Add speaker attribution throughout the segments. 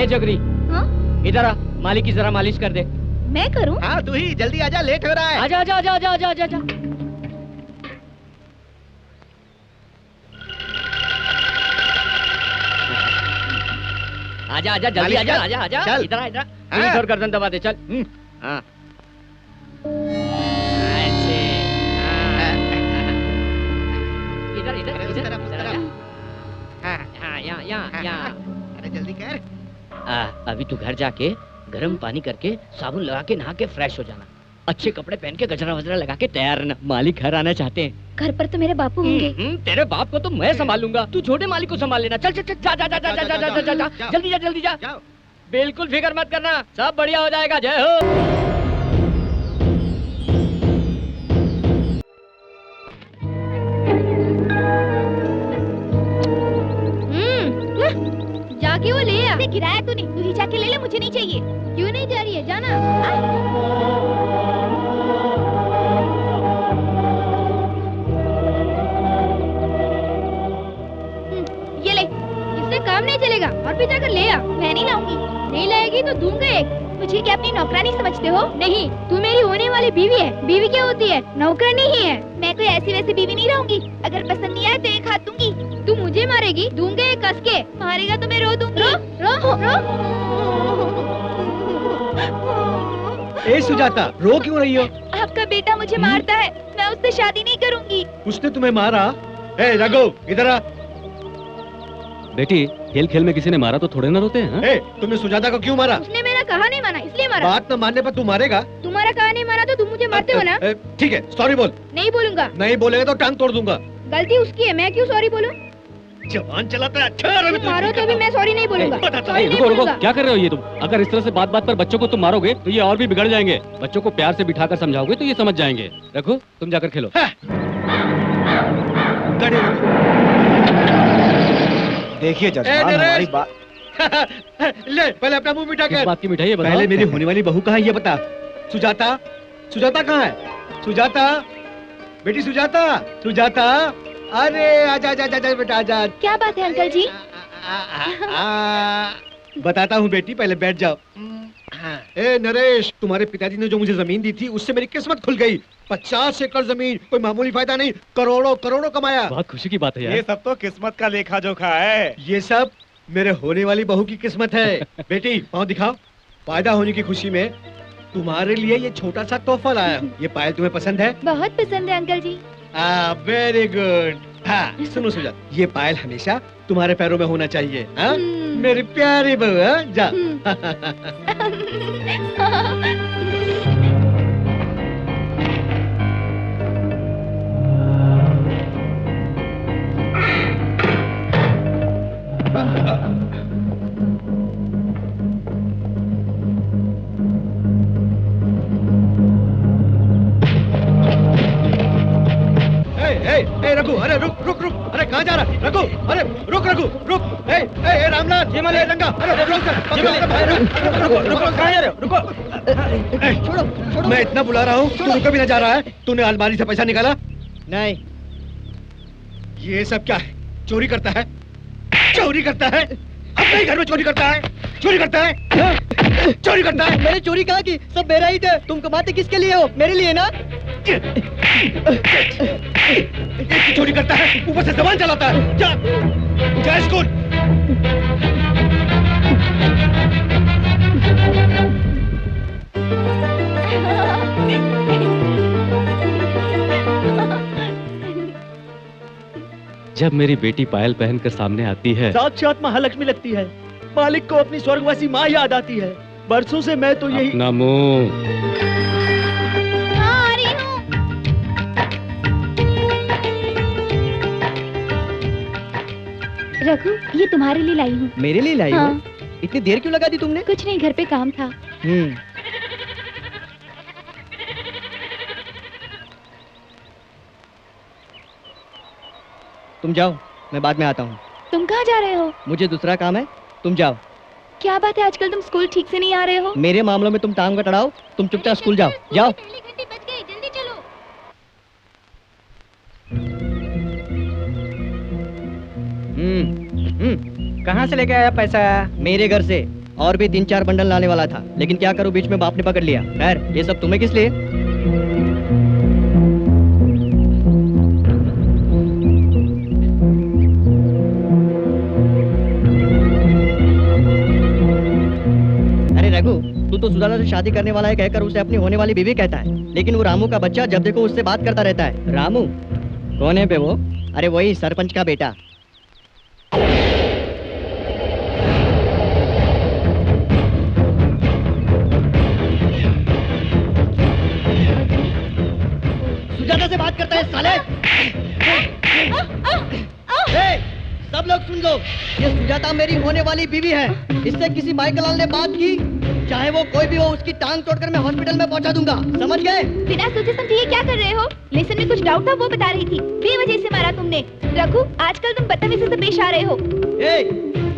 Speaker 1: जगरी,
Speaker 2: हाँ?
Speaker 1: इधर आ, मालिक की जरा मालिश कर दे।
Speaker 2: मैं करूं?
Speaker 3: हाँ तू ही, जल्दी आजा, लेट हो रहा है।
Speaker 1: आजा आजा आजा आजा आजा आजा आजा। आजा आजा जल्दी आजा आजा आजा, इधर आ इधर। इधर गर्दन दबा दे, चल। हाँ ऐसे, इधर इधर इधर हाँ यहाँ।
Speaker 3: अरे जल्दी कर।
Speaker 1: अभी तू घर जाके गर्म पानी करके साबुन लगा के नहा के फ्रेश हो जाना, अच्छे कपड़े पहन के गजरा वजरा लगा के तैयार रहना। मालिक घर आना चाहते हैं।
Speaker 2: घर पर तो मेरे बापू होंगे।
Speaker 1: तेरे बाप को तो मैं संभाल लूंगा, तू छोटे मालिक को संभाल लेना। चल चल चल, जा जा जा जा जा जा जा जा जा, जल्दी जा जल्दी जा। बिल्कुल फिक्र मत करना, सब बढ़िया हो जाएगा। जय हो।
Speaker 2: जाके वो ले आ। गिराया तूने, तू ही जाके ले ले, मुझे नहीं चाहिए। क्यों नहीं जा रही है, जाना। ये ले, इससे काम नहीं चलेगा, और भी जाकर ले आ। मैं नहीं लाऊंगी। नहीं लाएगी तो दूंगा एक। मुझे क्या अपनी नौकरानी समझते हो? नहीं, तू मेरी होने वाली बीवी है। बीवी क्या होती है? नौकरानी ही है। मैं कोई ऐसी वैसी बीवी नहीं रहूंगी। अगर पसंद नहीं आए तो एक हाथ दूंगी। तू मुझे मारेगी? दूंगा एक कस के। मारेगा तो मैं रो दूंगी। रो रो रो।
Speaker 4: ए सुजाता, रो क्यों रही हो?
Speaker 2: आपका बेटा मुझे मारता है, मैं उससे शादी नहीं करूंगी।
Speaker 4: उसने तुम्हें मारा? ए रघु, इधर आ।
Speaker 5: बेटी, खेल खेल में किसी ने मारा तो थोड़े ना रोते हैं।
Speaker 4: ए, तुमने सुजाता को क्यों मारा?
Speaker 2: उसने मेरा कहा नहीं माना, इसलिए मारा।
Speaker 4: बात न मानने पर तू मारेगा?
Speaker 2: तुम्हारा कहा नहीं माना तो तुम मुझे मारते हो ना?
Speaker 4: ठीक है, सॉरी बोल।
Speaker 2: नहीं बोलूंगा।
Speaker 4: नहीं बोलेगा तो टांग तोड़ दूंगा।
Speaker 2: गलती उसकी है, मैं क्यों सॉरी बोलूं?
Speaker 4: जवान चलाता है। अच्छा
Speaker 2: मारो तो भी मैं सॉरी नहीं बोलूंगा।
Speaker 5: रुको रुको, क्या कर रहे हो ये तुम? अगर इस तरह से बात बात पर बच्चों को तुम मारोगे तो ये और भी बिगड़ जाएंगे। बच्चों को प्यार से बिठाकर समझाओगे तो ये समझ जाएंगे। रघु, तुम जाकर खेलो।
Speaker 4: देखिए जजमान, हमारी बात ले, पहले अपना मुंह मिठा कर।
Speaker 5: किस बात की मिठाई है बताओ?
Speaker 4: पहले मेरी होने वाली बहू कहाँ है ये बता। सुजाता, सुजाता कहाँ है? सुजाता, बेटी सुजाता, सुजाता, अरे आजा आजा आजा बेटा आजा।
Speaker 2: क्या बात है अंकल जी?
Speaker 4: बताता हूँ बेटी, पहले बैठ जाओ। ए नरेश, तुम्हारे पिताजी ने जो मुझे जमीन दी थी उससे मेरी किस्मत खुल गई। 50 एकड़ जमीन, कोई मामूली फायदा नहीं, करोड़ों करोड़ों कमाया।
Speaker 5: बहुत खुशी की बात है यार।
Speaker 6: ये सब तो किस्मत का लेखा जोखा है।
Speaker 4: ये सब मेरे होने वाली बहू की किस्मत है। बेटी पाँव दिखाओ। पैदा होने की खुशी में तुम्हारे लिए ये छोटा सा तोहफा लाया हूँ। ये पायल तुम्हें पसंद है?
Speaker 2: बहुत पसंद है अंकल जी।
Speaker 4: Very good. हाँ सुनो सुजात, ये पायल हमेशा तुम्हारे पैरों में होना चाहिए। हाँ मेरी प्यारी बहू। हाँ जा। ए रघु, अरे रुक रुक रुक, अरे कहाँ जा रहा है रघु? अरे रुक रघु रुक। ए रामलाल, ए रंगा, अरे रुक रुको, कहाँ जा रहे हो? रुको, छोड़ो। मैं इतना बुला रहा हूँ, तू रुको भी ना जा रहा है। तूने अलमारी से पैसा निकाला? नहीं। ये सब क्या है? चोरी करता है? चोरी करता है? अपने घर में चोरी करता है? चोरी करता है? चोरी करता है?
Speaker 7: मैंने चोरी कहा कि सब मेरा ही थे। तुम कमाते किसके लिए हो? मेरे लिए ना।
Speaker 4: चोरी करता है, ऊपर से जबान चलाता है। जा, जा स्कूल।
Speaker 5: जब मेरी बेटी पायल पहनकर सामने आती है,
Speaker 7: साक्षात महालक्ष्मी लगती है। मालिक को अपनी स्वर्गवासी माँ याद आती है। बरसों से मैं तो यही।
Speaker 5: अपना मुंह।
Speaker 2: रघु, ये तुम्हारे लिए लाई हूँ।
Speaker 7: मेरे लिए लाई हो?
Speaker 2: हाँ।
Speaker 7: इतनी देर क्यों लगा दी तुमने?
Speaker 2: कुछ नहीं, घर पे काम था।
Speaker 7: तुम जाओ, मैं बाद में आता हूँ।
Speaker 2: तुम कहाँ जा रहे हो?
Speaker 7: मुझे दूसरा काम है, तुम जाओ।
Speaker 2: क्या बात है, आजकल तुम स्कूल ठीक से नहीं आ रहे हो?
Speaker 7: मेरे मामलों में तुम टांग का टड़ाओ, तुम चुपचाप स्कूल जाओ। जाओ।
Speaker 2: घंटी बज गई, जल्दी चलो।
Speaker 7: कहाँ से लेके आया पैसा? मेरे घर से।
Speaker 8: और भी 3-4 बंडल लाने वाला था, लेकिन क्या करूं, बीच में बाप ने पकड़ लिया। खैर, ये सब तुम्हें किस लिए? अरे रघु, तू तो सुजाता से शादी करने वाला है कहकर उसे अपनी होने वाली बीवी कहता है, लेकिन वो रामू का बच्चा जब देखो उससे बात करता रहता है। रामू कौन है बे वो? अरे वही सरपंच का बेटा। सुजाता से बात करता है साले। सब लोग सुन लो, ये सुजाता मेरी होने वाली बीवी है। इससे किसी माइकल ने बात की, चाहे वो कोई भी हो, उसकी टांग तोड़कर मैं हॉस्पिटल में पहुंचा दूंगा, समझ गए?
Speaker 2: बिना सोचे समझे ये क्या कर रहे हो? लेसन में कुछ डाउट था वो बता रही थी, बेवजह से मारा तुमने। रघु, आजकल तुम बदतमीजी से पेश आ रहे हो।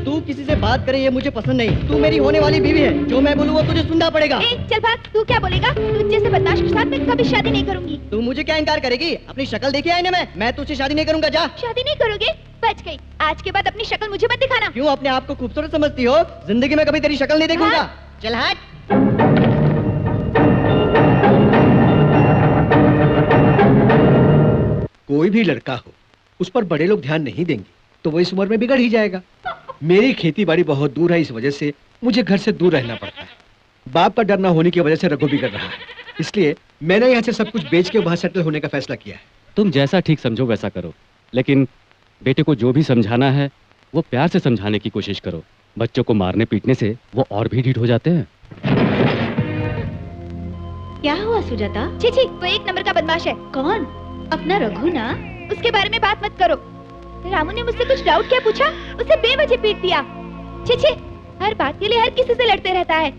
Speaker 8: तू किसी से बात करे ये मुझे पसंद नहीं। तू मेरी होने वाली बीवी है, जो मैं बोलूँ वो तुझे सुनना पड़ेगा।
Speaker 2: चल भाग, तू क्या बोलेगा? तुझ जैसे बदमाश के साथ मैं कभी शादी नहीं करूंगी।
Speaker 8: तू मुझे क्या इनकार करेगी? अपनी शक्ल देखी आईने में? मैं तुझसे शादी नहीं करूंगा, जा।
Speaker 2: शादी नहीं करोगे? बच गई। आज के बाद अपनी शक्ल मुझे मत दिखाना।
Speaker 8: क्यों अपने आप को खूबसूरत समझती हो? जिंदगी में कभी तेरी शक्ल नहीं देखूंगा। चल हट।
Speaker 4: कोई भी लड़का हो, उस पर बड़े लोग ध्यान नहीं देंगे तो वो इस उम्र में बिगड़ ही जाएगा। मेरी खेती बाड़ी बहुत दूर है, इस वजह से मुझे घर से दूर रहना पड़ता है। बाप का डर न होने की वजह से रघु बिगड़ रहा है, इसलिए मैंने यहाँ से सब कुछ बेच के वहाँ सेटल होने का फैसला किया है।
Speaker 5: तुम जैसा ठीक समझो वैसा करो, लेकिन बेटे को जो भी समझाना है वो प्यार से समझाने की कोशिश करो। बच्चों को मारने पीटने से वो और भी ढीठ हो जाते हैं।
Speaker 2: क्या हुआ सुजाता? छी, वो एक नंबर का बदमाश है। कौन? अपना रघु ना। उसके बारे में बात मत करो। रामू ने मुझसे कुछ डाउट क्या पूछा, उसे बेवजह पीट दिया। छी, हर बात के लिए हर किसी से लड़ते रहता है।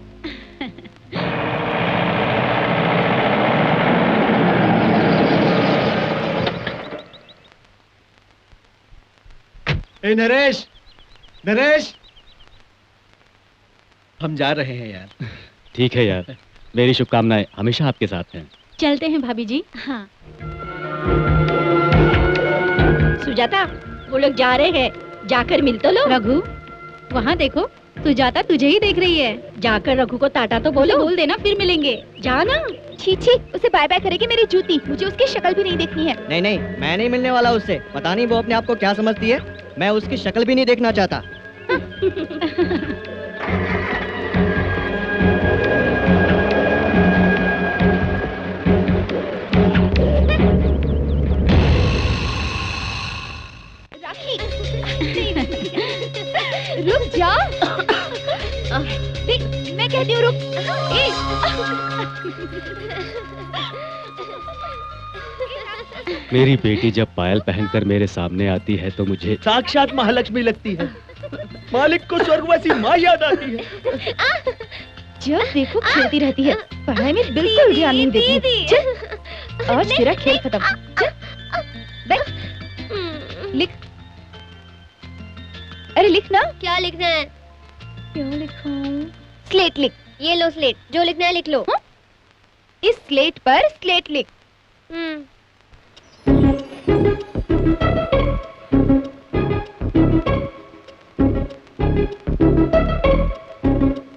Speaker 4: ए नरेश, नरेश, हम जा रहे हैं यार।
Speaker 5: ठीक है यार, मेरी शुभकामनाएं हमेशा आपके साथ हैं।
Speaker 2: चलते हैं भाभी जी। हाँ। सुजाता, वो लोग जा रहे हैं, जाकर मिल तो लो। रघु, वहाँ देखो, सुजाता तुझे ही देख रही है। जाकर रघु को टाटा तो बोल देना, फिर मिलेंगे। जाना। छी, उसे बाय बाय करेगी मेरी जूती। मुझे उसकी शक्ल भी नहीं देखनी है।
Speaker 8: नहीं, मैं नहीं मिलने वाला उससे। पता नहीं वो अपने आप को क्या समझती है। मैं उसकी शक्ल भी नहीं देखना चाहता।
Speaker 2: रुक जा। देख, मैं कहती हूँ रुक।
Speaker 5: मेरी बेटी जब पायल पहनकर मेरे सामने आती है तो मुझे
Speaker 7: साक्षात महालक्ष्मी लगती है। मालिक को स्वर्गवासी माँ याद आती है।
Speaker 2: जब देखो खेलती रहती है, पढ़ाई में बिल्कुल ध्यान नहीं देती। चल, आज तेरा खेल खत्म। बैठ, लिख। अरे लिख ना।
Speaker 9: क्या लिखना है?
Speaker 2: क्या लिखाऊं? स्लेट लिख।
Speaker 9: ये लो स्लेट, जो लिखना है लिख लो।
Speaker 2: इस स्लेट पर स्लेट लिख।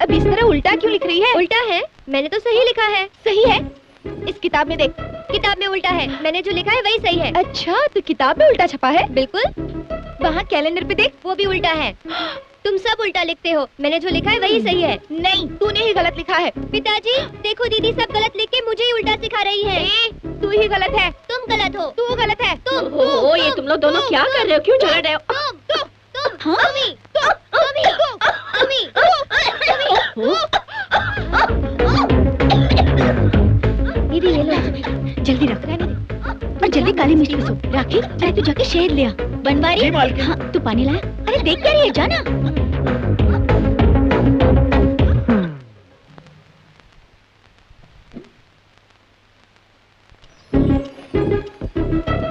Speaker 2: अब इस तरह उल्टा क्यों लिख रही है?
Speaker 9: उल्टा है? मैंने तो सही लिखा है।
Speaker 2: सही है? इस किताब में देख।
Speaker 9: किताब में उल्टा है, मैंने जो लिखा है वही सही है।
Speaker 2: अच्छा, तो किताब में उल्टा छपा है?
Speaker 9: बिल्कुल।
Speaker 2: वहाँ कैलेंडर पे देख,
Speaker 9: वो भी उल्टा है। तुम सब उल्टा लिखते हो, मैंने जो लिखा है वही सही है।
Speaker 2: नहीं, तूने ही गलत लिखा है।
Speaker 9: पिताजी देखो, दीदी सब गलत लिख के मुझे ही उल्टा सिखा रही है।
Speaker 2: तू ही गलत है।
Speaker 9: तुम गलत हो।
Speaker 2: तू गलत है।
Speaker 9: तुम
Speaker 2: ये तुम लोग दोनों क्या कर रहे हो? क्यों झगड़ रहे हो? दीदी ये लो, जल्दी रख और जल्दी काली मिर्च पिसो। राखी, अरे तू जाके शहद ले आ। बनवारी, हाँ, तू पानी लाया? अरे देख क्या रही है, जाना।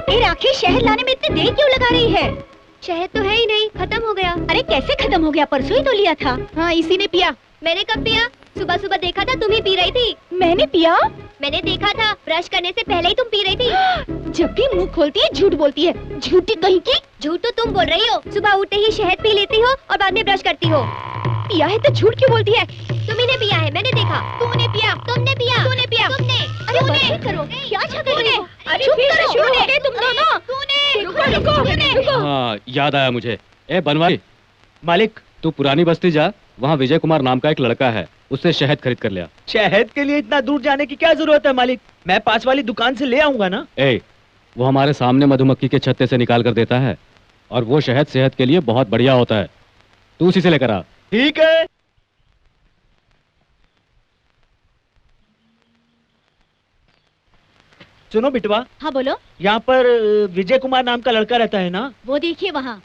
Speaker 2: ए राखी, शहद लाने में इतनी देर क्यों लगा रही है?
Speaker 9: शहद तो है ही नहीं, खत्म हो गया।
Speaker 2: अरे कैसे खत्म हो गया? परसों ही तो लिया था। हाँ, इसी ने पिया।
Speaker 9: मैंने कब पिया? सुबह सुबह देखा था तुम ही पी रही थी।
Speaker 2: मैंने पिया?
Speaker 9: मैंने देखा था, ब्रश करने से पहले ही तुम पी रही थी।
Speaker 2: जब भी मुंह खोलती है झूठ बोलती है। झूठी कहीं की।
Speaker 9: झूठ तो तुम बोल रही हो। सुबह उठते ही शहद पी लेती हो और बाद में ब्रश करती हो।
Speaker 2: पिया है तो झूठ क्यों बोलती है?
Speaker 9: तुम्ही ने पिया है, मैंने देखा।
Speaker 2: तूने पिया,
Speaker 9: तुमने पिया,
Speaker 2: तूने पिया,
Speaker 9: तुमने।
Speaker 2: अरे
Speaker 9: तूने।
Speaker 2: बंद करो, क्या झगड़ रहे हो?
Speaker 9: अरे
Speaker 2: चुप
Speaker 9: फिर से
Speaker 2: करो,
Speaker 9: शुरू हो
Speaker 2: गए तुम दोनों।
Speaker 9: तूने।
Speaker 2: रुको।
Speaker 5: हाँ, याद आया मुझे। ए बनवारी,
Speaker 7: मालिक,
Speaker 5: तू पुरानी बस्ती जा, वहाँ विजय कुमार नाम का एक लड़का है, उससे शहद खरीद कर लिया।
Speaker 7: शहद के लिए इतना दूर जाने की क्या जरूरत है मालिक? मैं पास वाली दुकान से ले आऊंगा ना।
Speaker 5: ए, वो हमारे सामने मधुमक्खी के छत्ते से निकाल कर देता है, और वो शहद सेहत के लिए बहुत बढ़िया होता है। तू उसी से लेकर आ।
Speaker 7: ठीक है। सुनो बिटवा।
Speaker 2: हाँ बोलो।
Speaker 7: यहाँ पर विजय कुमार नाम का लड़का रहता है ना?
Speaker 2: वो देखिए वहाँ।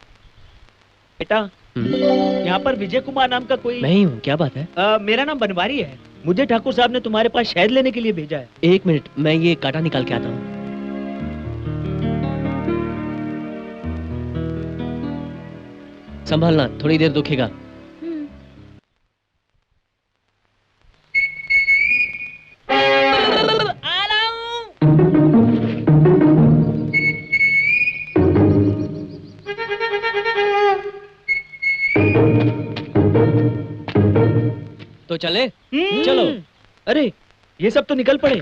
Speaker 7: बेटा, यहाँ पर विजय कुमार नाम का कोई?
Speaker 8: मैं ही हूँ, क्या बात है?
Speaker 7: मेरा नाम बनवारी है। मुझे ठाकुर साहब ने तुम्हारे पास शहद लेने के लिए भेजा है।
Speaker 8: एक मिनट, मैं ये कांटा निकाल के आता हूँ। संभालना, थोड़ी देर दुखेगा। तो चले?
Speaker 7: चलो। अरे, ये सब तो निकल पड़े।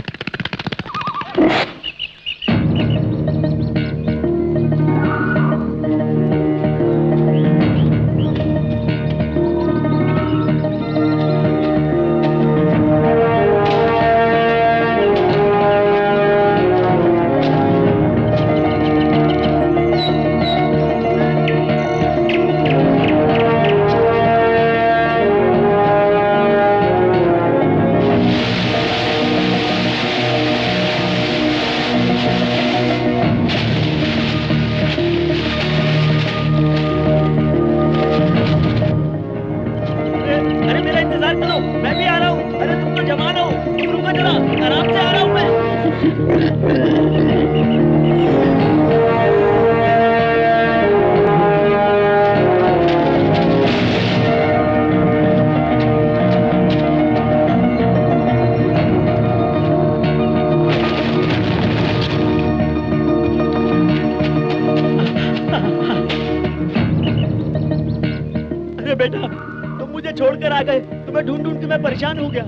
Speaker 7: छोड़कर आ गए, तुम्हें ढूंढ ढूंढ के मैं परेशान हो गया।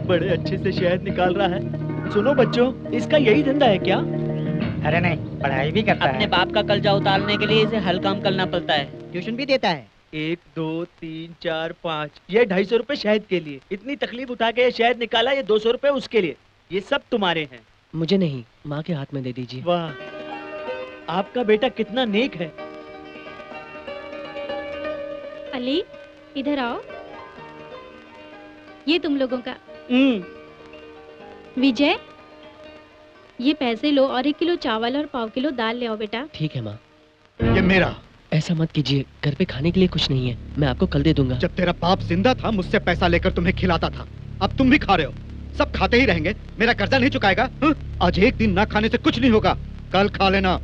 Speaker 7: बड़े अच्छे से शहद निकाल रहा है। सुनो बच्चों, इसका यही धंधा है क्या?
Speaker 3: अरे नहीं, पढ़ाई भी करता
Speaker 10: अपने बाप का कर्जा उतारने के लिए इसे हल काम करना पड़ता है।
Speaker 8: ट्यूशन भी देता है।
Speaker 7: 1 2 3 4 5 ये 250 रुपए शहद के लिए। इतनी तकलीफ उठा के ये शहद निकाला, ये 200 रुपए उसके लिए। ये सब तुम्हारे हैं।
Speaker 8: मुझे नहीं, माँ के हाथ में दे दीजिए।
Speaker 7: वाह, आपका बेटा कितना नेक है।
Speaker 2: अली, इधर आओ। ये तुम लोगों का। विजय, ये पैसे लो और 1 किलो चावल और 1/4 किलो दाल ले आओ बेटा।
Speaker 8: ठीक है माँ।
Speaker 3: ये मेरा।
Speaker 8: ऐसा मत कीजिए, घर पे खाने के लिए कुछ नहीं है, मैं आपको कल दे दूंगा।
Speaker 3: जब तेरा बाप जिंदा था मुझसे पैसा लेकर तुम्हें खिलाता था, अब तुम भी खा रहे हो। सब खाते ही रहेंगे, मेरा कर्जा नहीं चुकाएगा? आज एक दिन ना खाने से कुछ नहीं होगा, कल खा लेना।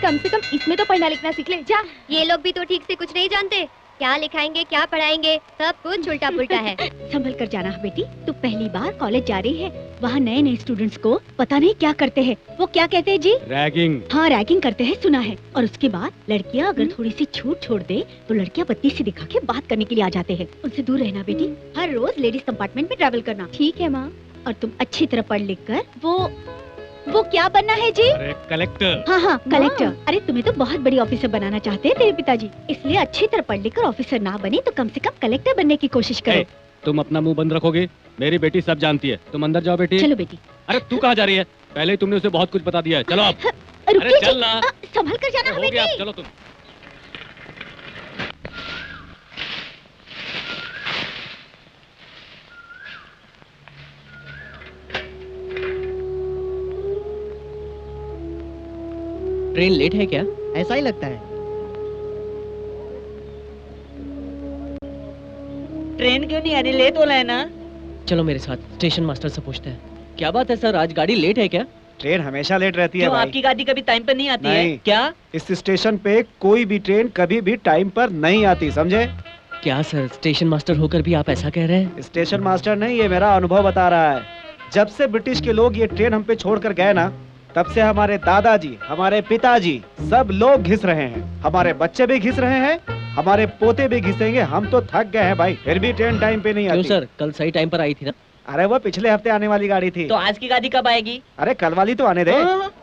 Speaker 2: कम से कम इसमें तो पढ़ना लिखना सीख ले। जा।
Speaker 9: ये लोग भी तो ठीक से कुछ नहीं जानते, क्या लिखाएंगे क्या पढ़ाएंगे, सब कुछ उल्टा पुल्टा है।
Speaker 2: संभल कर जाना बेटी, तू पहली बार कॉलेज जा रही है। वहाँ नए नए स्टूडेंट्स को पता नहीं क्या करते हैं। वो क्या कहते हैं जी?
Speaker 5: रैगिंग।
Speaker 2: हाँ, रैगिंग करते हैं, सुना है। और उसके बाद लड़कियाँ अगर थोड़ी सी छूट छोड़ दे तो लड़कियाँ बत्ती से दिखा के बात करने के लिए आ जाते हैं। उनसे दूर रहना बेटी। हर रोज लेडीज कंपार्टमेंट में ट्रैवल करना। ठीक है माँ। और तुम अच्छी तरह पढ़ लिख कर वो क्या बनना है जी?
Speaker 5: अरे कलेक्टर।
Speaker 2: हाँ हाँ, कलेक्टर। अरे तुम्हें तो बहुत बड़ी ऑफिसर बनाना चाहते हैं तेरे पिताजी, इसलिए अच्छी तरह पढ़ लिख कर ऑफिसर ना बने तो कम से कम कलेक्टर बनने की कोशिश करो।
Speaker 5: तुम अपना मुंह बंद रखोगे? मेरी बेटी सब जानती है। तुम अंदर जाओ बेटी।
Speaker 2: चलो बेटी।
Speaker 5: अरे तू कहाँ जा रही है? पहले ही तुमने उसे बहुत कुछ बता दिया है। चलो अब।
Speaker 2: रुकिए
Speaker 5: चल ना।
Speaker 2: संभल कर जाना
Speaker 5: हो गया, चलो तुम।
Speaker 11: ट्रेन लेट है क्या?
Speaker 8: ऐसा ही लगता है।
Speaker 10: ट्रेन क्यों नहीं आ रही? लेट हो रहा है ना।
Speaker 11: चलो मेरे साथ, स्टेशन मास्टर से पूछते हैं। क्या बात है सर, आज गाड़ी लेट है क्या?
Speaker 6: ट्रेन हमेशा लेट रहती है
Speaker 10: क्यों,
Speaker 6: भाई।
Speaker 10: आपकी गाड़ी कभी टाइम पर नहीं आती है
Speaker 6: नहीं।
Speaker 10: क्या?
Speaker 6: इस स्टेशन पे कोई भी ट्रेन कभी भी टाइम पर नहीं आती, समझे?
Speaker 11: क्या सर, स्टेशन मास्टर होकर भी आप ऐसा कह रहे हैं?
Speaker 6: स्टेशन मास्टर नहीं, ये मेरा अनुभव बता रहा है। जब से ब्रिटिश के लोग ये ट्रेन हम पे छोड़कर गए ना, तब से हमारे दादाजी, हमारे पिताजी, सब लोग घिस रहे हैं। हमारे बच्चे भी घिस रहे हैं, हमारे पोते भी घिसेंगे। हम तो थक गए हैं भाई, फिर भी ट्रेन टाइम पे नहीं
Speaker 11: क्यों
Speaker 6: आती।
Speaker 11: सर, कल सही टाइम पर आई थी ना?
Speaker 6: अरे वो पिछले हफ्ते आने वाली गाड़ी थी।
Speaker 10: तो आज की गाड़ी कब आएगी?
Speaker 6: अरे कल वाली तो आने दे।
Speaker 10: हाँ।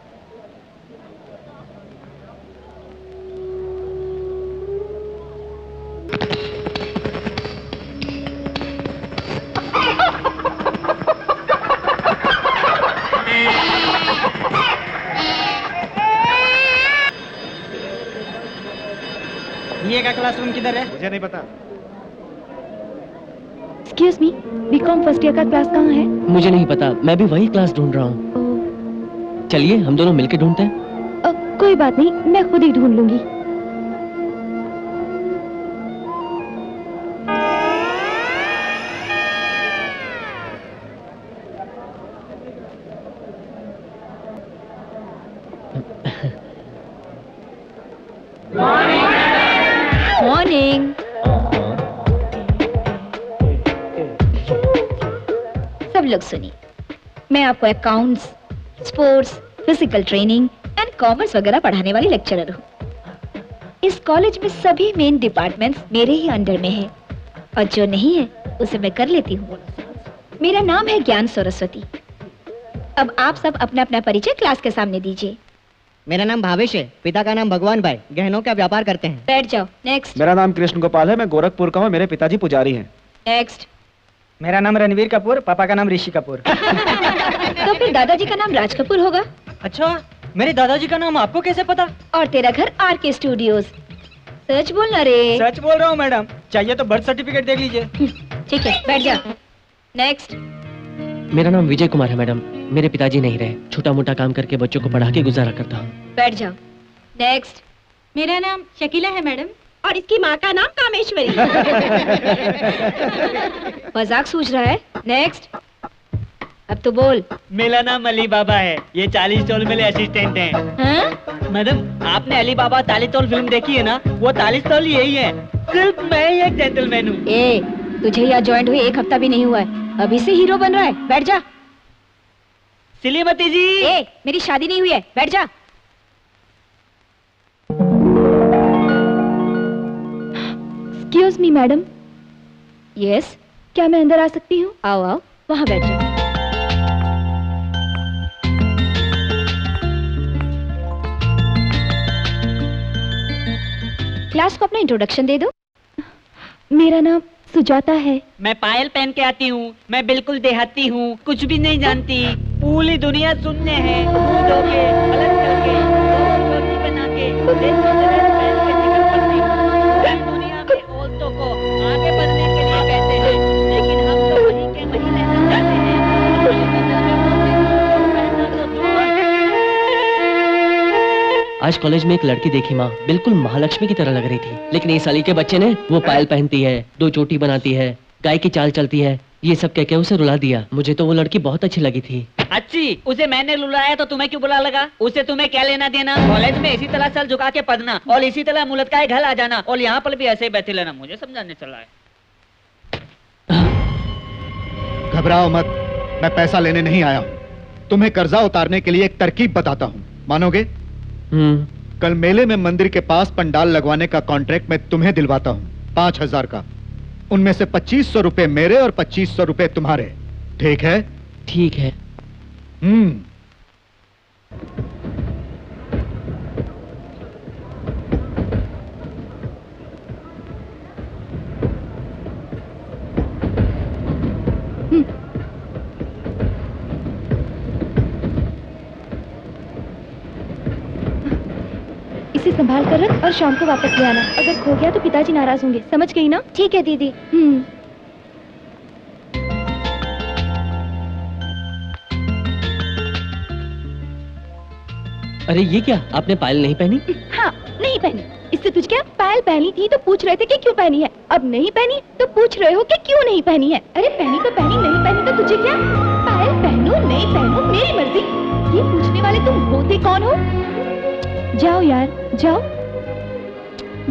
Speaker 8: ये का क्लासरूम किधर है?
Speaker 6: मुझे नहीं पता।
Speaker 2: Excuse me, BCom first year का क्लास कहाँ है?
Speaker 11: मुझे नहीं पता, मैं भी वही क्लास ढूंढ रहा हूँ। चलिए हम दोनों मिलके ढूंढते हैं।
Speaker 2: कोई बात नहीं, मैं खुद ही ढूंढ लूंगी। मॉर्निंग। सब लोग सुनिए, मैं आपको accounts, sports, physical training and commerce वगैरह पढ़ाने वाली लेक्चरर हूँ। इस कॉलेज में सभी मेन डिपार्टमेंट्स मेरे ही अंडर में है, और जो नहीं है उसे मैं कर लेती हूँ। मेरा नाम है ज्ञान सरस्वती। अब आप सब अपना अपना परिचय क्लास के सामने दीजिए।
Speaker 8: मेरा नाम भावेश है, पिता का नाम भगवान भाई, गहनों का व्यापार करते हैं।
Speaker 2: बैठ जाओ। नेक्स्ट।
Speaker 6: मेरा नाम कृष्ण गोपाल है, मैं गोरखपुर का हूँ, मेरे पिताजी पुजारी हैं।
Speaker 2: नेक्स्ट।
Speaker 8: मेरा नाम रणवीर कपूर, पापा का नाम ऋषि कपूर।
Speaker 2: तो फिर दादाजी का नाम राज कपूर होगा।
Speaker 8: अच्छा, मेरे दादाजी का नाम आपको कैसे पता?
Speaker 2: और तेरा घर आर के स्टूडियोज। सच बोलना रे।
Speaker 8: सच बोल रहा हूँ मैडम, चाहिए तो बर्थ सर्टिफिकेट देख लीजिए।
Speaker 2: ठीक है, बैठ जा। नेक्स्ट।
Speaker 11: मेरा नाम विजय कुमार है मैडम, मेरे पिताजी नहीं रहे, छोटा मोटा काम करके बच्चों को पढ़ा के गुजारा करता हूँ।
Speaker 2: बैठ जाओ। नेक्स्ट।
Speaker 12: मेरा नाम शकीला है मैडम,
Speaker 2: और इसकी माँ का नाम कामेश्वरी। मजाक सूझ रहा है। नेक्स्ट। अब तो बोल।
Speaker 10: मेरा नाम अली बाबा है, ये 40 टोल मेरे असिस्टेंट हैं।
Speaker 2: हाँ?
Speaker 10: मैडम, आपने अली बाबा 40 टोल फिल्म देखी है ना? वो 40 टोल यही है, सिर्फ मैं ही एक जेंटलमैन हूँ।
Speaker 2: ए, तुझे यहाँ ज्वाइंट हुए 1 हफ्ता भी नहीं हुआ है, अभी से हीरो बन रहा है। बैठ जा।
Speaker 10: श्रीमती जी।
Speaker 2: ए, मेरी शादी नहीं हुई है, बैठ जा। Excuse me madam. यस, क्या मैं अंदर आ सकती हूँ? आओ आओ, वहाँ बैठ जाओ। क्लास को अपना इंट्रोडक्शन दे दो। मेरा नाम सुजाता है।
Speaker 10: मैं पायल पहन के आती हूँ, मैं बिल्कुल देहाती हूँ, कुछ भी नहीं जानती। पूरी दुनिया सुनने हैं, दूध होके, पलट करके, रोटी बना के, देश विदेश पहन के निकल पड़ती हूँ। इस दुनिया में औरतों को आगे बढ़ने के लिए कहते हैं, लेकिन हम तो वहीं के वहीं रहना चाहते हैं।
Speaker 11: आज कॉलेज में एक लड़की देखी माँ, बिल्कुल महालक्ष्मी की तरह लग रही थी, लेकिन इस साली के बच्चे ने वो पायल पहनती है, 2 चोटी बनाती है, गाय की चाल चलती है, ये सब कह के उसे रुला दिया। मुझे तो वो लड़की बहुत अच्छी लगी थी।
Speaker 10: अच्छी? उसे मैंने रुलाया तो तुम्हें क्यों बुरा लगा? उसे तुम्हें क्या लेना देना? कॉलेज में इसी तरह सर झुका के पढ़ना और इसी तरह मुलटकाए घर आ जाना, और यहाँ पर भी ऐसे ही बैठे लेना, मुझे समझाने चला है।
Speaker 3: घबराओ मत, मैं पैसा लेने नहीं आया हूँ। तुम्हें कर्जा उतारने के लिए एक तरकीब बताता हूँ, मानोगे? कल मेले में मंदिर के पास पंडाल लगवाने का कॉन्ट्रैक्ट मैं तुम्हें दिलवाता हूँ, 5000 का। उनमें से 2500 रुपए मेरे और 2500 रुपए तुम्हारे। ठीक है?
Speaker 11: ठीक है।
Speaker 2: इसे संभाल कर रख और शाम को वापस ले आना। अगर खो गया तो पिताजी नाराज होंगे, समझ गई ना? ठीक है दीदी।
Speaker 11: अरे ये क्या, आपने पायल नहीं पहनी?
Speaker 13: हाँ, नहीं पहनी। इससे तुझ क्या, पायल पहनी थी तो पूछ रहे थे कि क्यों पहनी है, अब नहीं पहनी तो पूछ रहे हो कि क्यों नहीं पहनी है। अरे पहनी तो पहनी, नहीं पहनी तो तुझे क्या, पायल पहनूं नहीं पहनूं मेरी मर्जी। ये पूछने वाले तुम होते कौन हो? जाओ यार, जाओ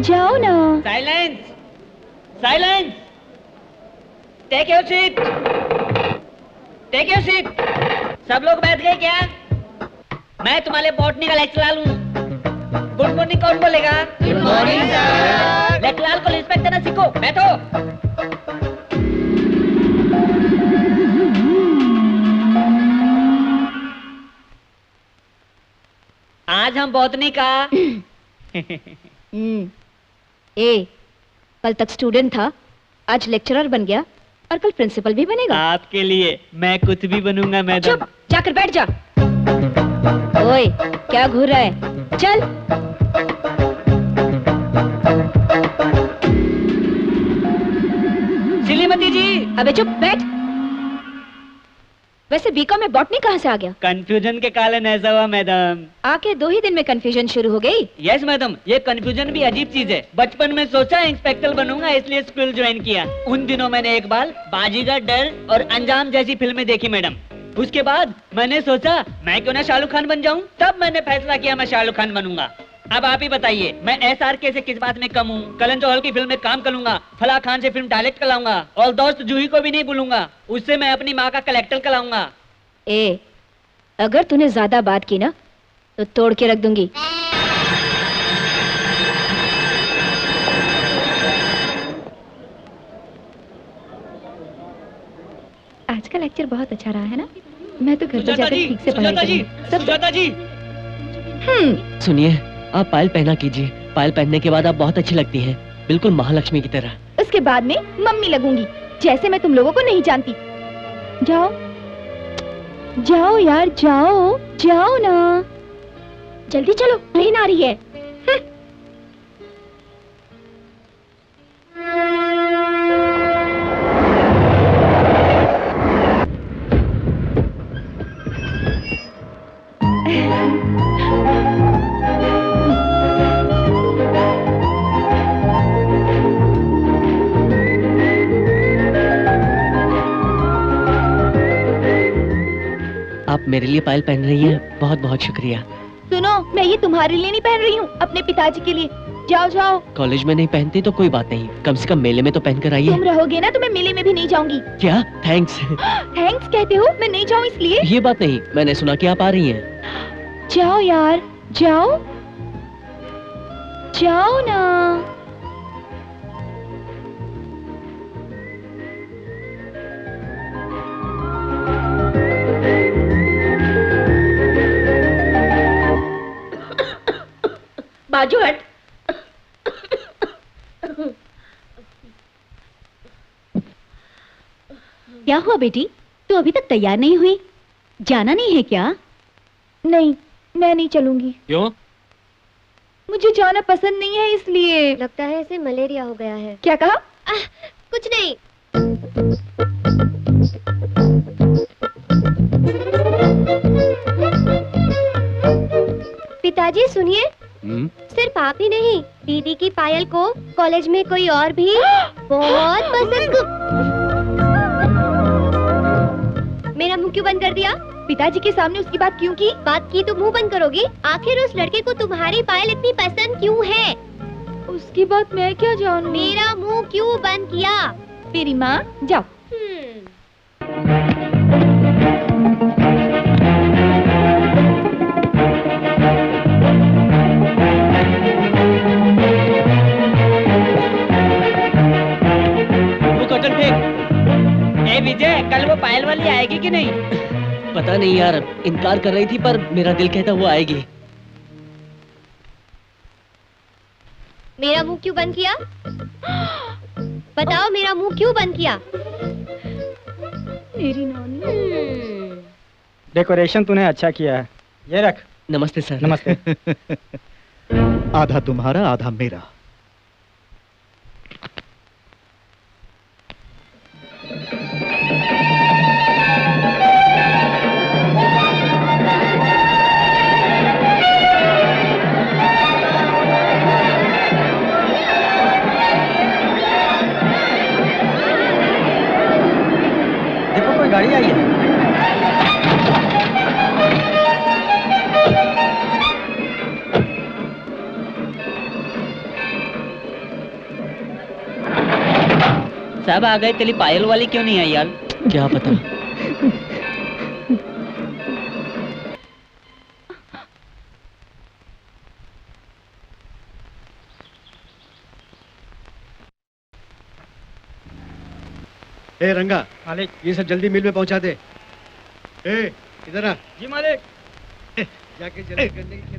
Speaker 13: जाओ ना।
Speaker 10: Silence, silence, take your seat, take your seat. सब लोग बैठ गए क्या? मैं तुम्हारे बॉटनी का लेक्चर लूं। गुड मॉर्निंग कौन बोलेगा? Good morning sir. लेक्चर को रिस्पेक्ट देना सीखो, बैठो। आज हम बॉटनी का
Speaker 13: ए, कल तक स्टूडेंट था, आज लेक्चरर बन गया और कल प्रिंसिपल भी बनेगा।
Speaker 10: आपके लिए मैं कुछ भी बनूंगा मैडम।
Speaker 13: चुप, जाकर बैठ जा। ओए, क्या घूर रहा है? चल।
Speaker 10: श्रीमती जी।
Speaker 13: अबे चुप, बैठ। वैसे बीकॉम में बॉटनी कहाँ से आ गया?
Speaker 10: कंफ्यूजन के कारण ऐसा हुआ मैडम।
Speaker 13: आके 2 ही दिन में कंफ्यूजन शुरू हो गई।
Speaker 10: यस मैडम, ये कंफ्यूजन भी अजीब चीज है। बचपन में सोचा इंस्पेक्टर बनूंगा इसलिए स्कूल ज्वाइन किया। उन दिनों मैंने एक बार बाजीगर, डर और अंजाम जैसी फिल्में देखी मैडम। उसके बाद मैंने सोचा मैं क्यों ना शाहरुख खान बन जाऊं। तब मैंने फैसला किया मैं शाहरुख खान बनूंगा। अब आप ही बताइए, मैं SRK से किस बात में कम हूँ? करण जौहर की फिल्म में काम करूंगा, फलाह खान से फिल्म डायरेक्ट कराऊंगा और दोस्त जूही को भी नहीं भूलूंगा, उससे मैं अपनी माँ का कलेक्टर कराऊंगा।
Speaker 13: ए, अगर तूने ज्यादा बात की ना तो तोड़ के रख दूंगी। आज का लेक्चर बहुत अच्छा रहा है ना? मैं तो घर पे जाकर ठीक से पढ़ाई करूंगी।
Speaker 10: सुजाता जी।
Speaker 11: सुनिए, आप पायल पहना कीजिए। पायल पहनने के बाद आप बहुत अच्छी लगती हैं, बिल्कुल महालक्ष्मी की तरह।
Speaker 13: उसके बाद में मम्मी लगूंगी, जैसे मैं तुम लोगों को नहीं जानती। जाओ जाओ यार, जाओ जाओ ना, जल्दी चलो, ट्रेन आ रही है।
Speaker 11: आप मेरे लिए पायल पहन रही हैं, बहुत बहुत शुक्रिया।
Speaker 13: सुनो, मैं ये तुम्हारे लिए नहीं पहन रही हूँ, अपने पिताजी के लिए। जाओ जाओ।
Speaker 11: कॉलेज में नहीं पहनती तो कोई बात नहीं, कम से कम मेले में तो पहन कर आइए।
Speaker 13: तुम रहोगे ना तो मैं मेले में भी नहीं जाऊंगी।
Speaker 11: क्या? थैंक्स।
Speaker 13: थैंक्स कहते हो? मैं नहीं जाऊँ इसलिए?
Speaker 11: ये बात नहीं, मैंने सुना कि आप आ रही हैं।
Speaker 13: जाओ यार, जाओ जाओ ना।
Speaker 10: बाजू हट।
Speaker 13: क्या हुआ बेटी, तू अभी तक तैयार नहीं हुई? जाना नहीं है क्या? नहीं, मैं नहीं चलूंगी।
Speaker 5: क्यों?
Speaker 13: मुझे जाना पसंद नहीं है इसलिए।
Speaker 9: लगता है इसे मलेरिया हो गया है।
Speaker 13: क्या कहा?
Speaker 9: कुछ नहीं। पिताजी सुनिए, सिर्फ आप ही नहीं, दीदी की पायल को कॉलेज में कोई और भी बहुत पसंद। मेरा मुंह क्यों बंद कर दिया?
Speaker 13: पिताजी के सामने उसकी बात क्यों की?
Speaker 9: बात की तो मुंह बंद करोगी? आखिर उस लड़के को तुम्हारी पायल इतनी पसंद क्यों है?
Speaker 13: उसकी बात मैं क्या जानूं?
Speaker 9: मेरा मुंह क्यों बंद किया?
Speaker 13: मेरी माँ, जाओ।
Speaker 10: ए विजय, कल वो पायल वाली आएगी कि नहीं?
Speaker 11: पता नहीं यार, इनकार कर रही थी पर मेरा दिल कहता वो आएगी।
Speaker 9: मेरा मुंह क्यों बंद किया? बताओ, मेरा मुंह क्यों बंद किया?
Speaker 13: मेरी नानी।
Speaker 14: डेकोरेशन तूने अच्छा किया है, ये रख।
Speaker 11: नमस्ते सर।
Speaker 14: नमस्ते।
Speaker 3: आधा तुम्हारा आधा मेरा।
Speaker 10: सब आ गए, तेरी पायल वाली क्यों नहीं आई यार?
Speaker 11: क्या पता।
Speaker 4: ए रंगा, मालिक ये सब जल्दी मिल में पहुंचा दे। ए इधर आ।
Speaker 7: जी मालिक।
Speaker 4: जाके जल्दी करने की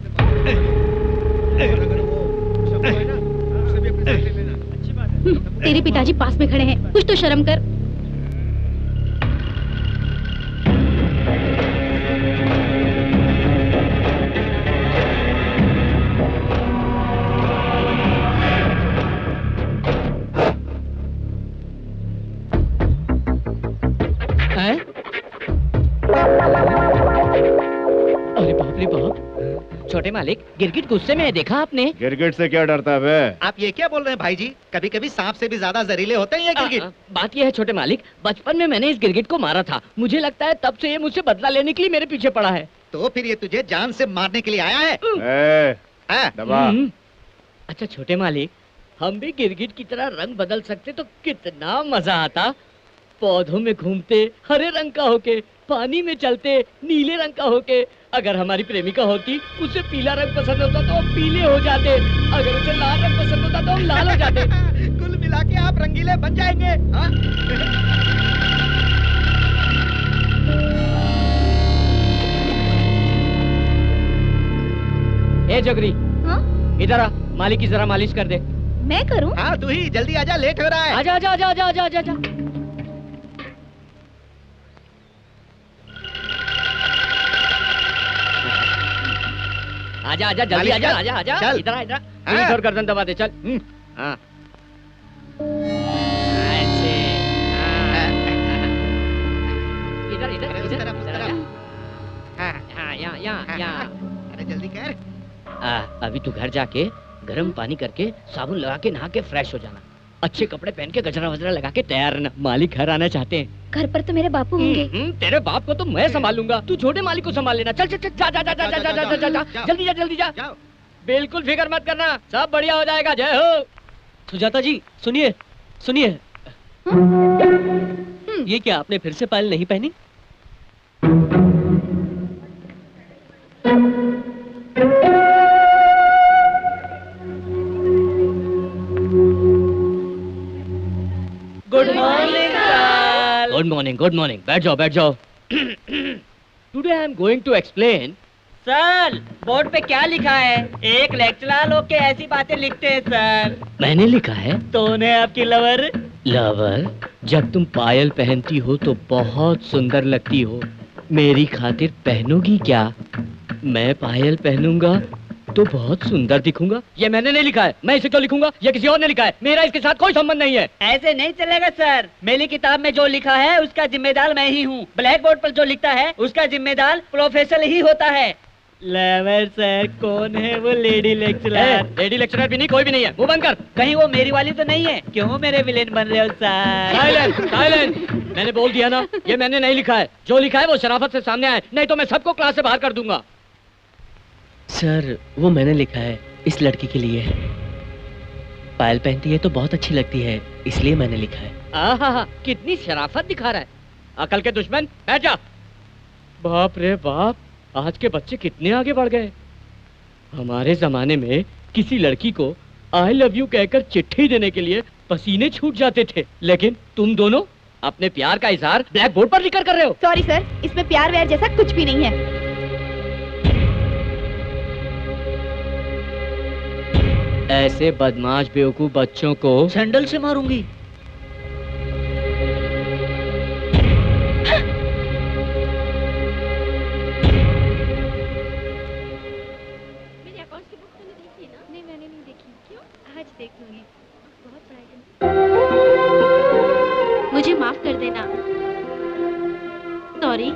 Speaker 4: वो है ना, उससे भी अपने साथ ले लेना। अच्छी बात है।
Speaker 13: तेरे पिताजी पास में खड़े हैं, कुछ तो शर्म कर।
Speaker 1: अरे बाप रे बाप, छोटे मालिक गिरगिट गुस्से में है, देखा आपने?
Speaker 3: गिरगिट से क्या डरता है बे?
Speaker 15: आप ये क्या बोल रहे हैं भाई जी? कभी कभी सांप से भी ज्यादा जहरीले होते हैं ये गिरगिट।
Speaker 1: बात यह है छोटे मालिक, बचपन में मैंने इस गिरगिट को मारा था। मुझे लगता है तब से ये मुझसे बदला लेने के लिए मेरे पीछे पड़ा है।
Speaker 15: तो फिर ये तुझे जान से मारने के लिए आया है?
Speaker 3: दबा।
Speaker 1: अच्छा छोटे मालिक, हम भी गिरगिट की तरह रंग बदल सकते तो कितना मजा आता। पौधों में घूमते हरे रंग का होके, पानी में चलते नीले रंग का होके। अगर हमारी प्रेमिका होती, उसे पीला रंग पसंद होता तो हम पीले हो जाते, अगर उसे लाल रंग पसंद होता तो हम लाल हो जाते।
Speaker 15: कुल मिला के आप रंगीले बन जाएंगे। हाँ?
Speaker 1: ए जगरी, इधर आ, मालिक की जरा मालिश कर दे।
Speaker 13: मैं करूं?
Speaker 15: हाँ तू ही, जल्दी आजा, लेट हो रहा है।
Speaker 1: आजा आजा आजा आजा आजा आजा आजा। आजा आजा जल्दी आजा आजा आजा, इधर आ इधर। और गर्दन दबा दे, चल। हाँ ऐसे, इधर इधर इधर हाँ यहाँ।
Speaker 15: अरे जल्दी कर।
Speaker 1: अभी तू घर जाके गर्म पानी करके साबुन लगा के नहा के फ्रेश हो जाना। अच्छे कपड़े पहन के गजरा वजरा लगा के तैयार रहना। मालिक घर आना चाहते हैं।
Speaker 13: घर पर तो मेरे बापू होंगे।
Speaker 1: तेरे बाप को तो मैं संभाल लूंगा, तू छोटे मालिक को संभाल लेना। चल चल चल, जा जा जा जा जा जा जा जा, जल्दी जा जल्दी जा। बिल्कुल फिक्र मत करना, सब बढ़िया हो जाएगा। जय हो।
Speaker 11: सुजाता जी सुनिए सुनिए। ये क्या आपने फिर से पायल नहीं पहनी?
Speaker 10: Good morning sir.
Speaker 1: Good morning good morning. बैठ जाओ बैठ जाओ। Today I am going to explain.
Speaker 10: Sir board पे क्या लिखा है? एक लेक्चरर लोग के ऐसी बातें लिखते हैं सर।
Speaker 1: मैंने लिखा है
Speaker 10: तो उन्हें आपकी लवर।
Speaker 1: लवर, जब तुम पायल पहनती हो तो बहुत सुंदर लगती हो। मेरी खातिर पहनोगी क्या? मैं पायल पहनूंगा तो बहुत सुंदर दिखूंगा। ये मैंने नहीं लिखा है, मैं इसे क्यों लिखूंगा? ये किसी और ने लिखा है, मेरा इसके साथ कोई संबंध नहीं है।
Speaker 10: ऐसे नहीं चलेगा सर। मेरी किताब में जो लिखा है उसका जिम्मेदार मैं ही हूँ। ब्लैक बोर्ड पर जो लिखता है उसका जिम्मेदार प्रोफेसर ही होता है। लवर सर कौन है वो लेडी लेक्चरर?
Speaker 1: लेडी लेक्चरर भी नहीं, कोई भी नहीं है। मुंह बंद कर।
Speaker 10: कहीं वो मेरी वाली तो नहीं है? क्यों मेरे विलेन बन रहे हो सर?
Speaker 1: Silent silent. मैंने बोल दिया ना, ये मैंने नहीं लिखा है। जो लिखा है वो शराफत से सामने आए, नहीं तो मैं सबको क्लास से बाहर कर दूंगा।
Speaker 11: सर वो मैंने लिखा है, इस लड़की के लिए है। पायल पहनती है तो बहुत अच्छी लगती है, इसलिए मैंने लिखा है।
Speaker 1: आहा, कितनी शराफत दिखा रहा है। अकल के दुश्मन, बैठ जा। बाप रे बाप, आज के बच्चे कितने आगे बढ़ गए। हमारे जमाने में किसी लड़की को आई लव यू कहकर चिट्ठी देने के लिए पसीने छूट जाते थे, लेकिन तुम दोनों अपने प्यार का इजहार ब्लैक बोर्ड पर लिखकर कर रहे हो।
Speaker 13: सॉरी सर, इसमें प्यार व्यार जैसा कुछ भी नहीं है।
Speaker 1: ऐसे बदमाश बेवकूफ बच्चों को
Speaker 10: सैंडल से मारूंगी।
Speaker 2: मेरी अकाउंट्स की बुक तूने देखी ना? नहीं मैंने नहीं देखी। क्यों? आज देख लूंगी। बहुत पढ़ाई करनी। मुझे माफ कर देना। सॉरी।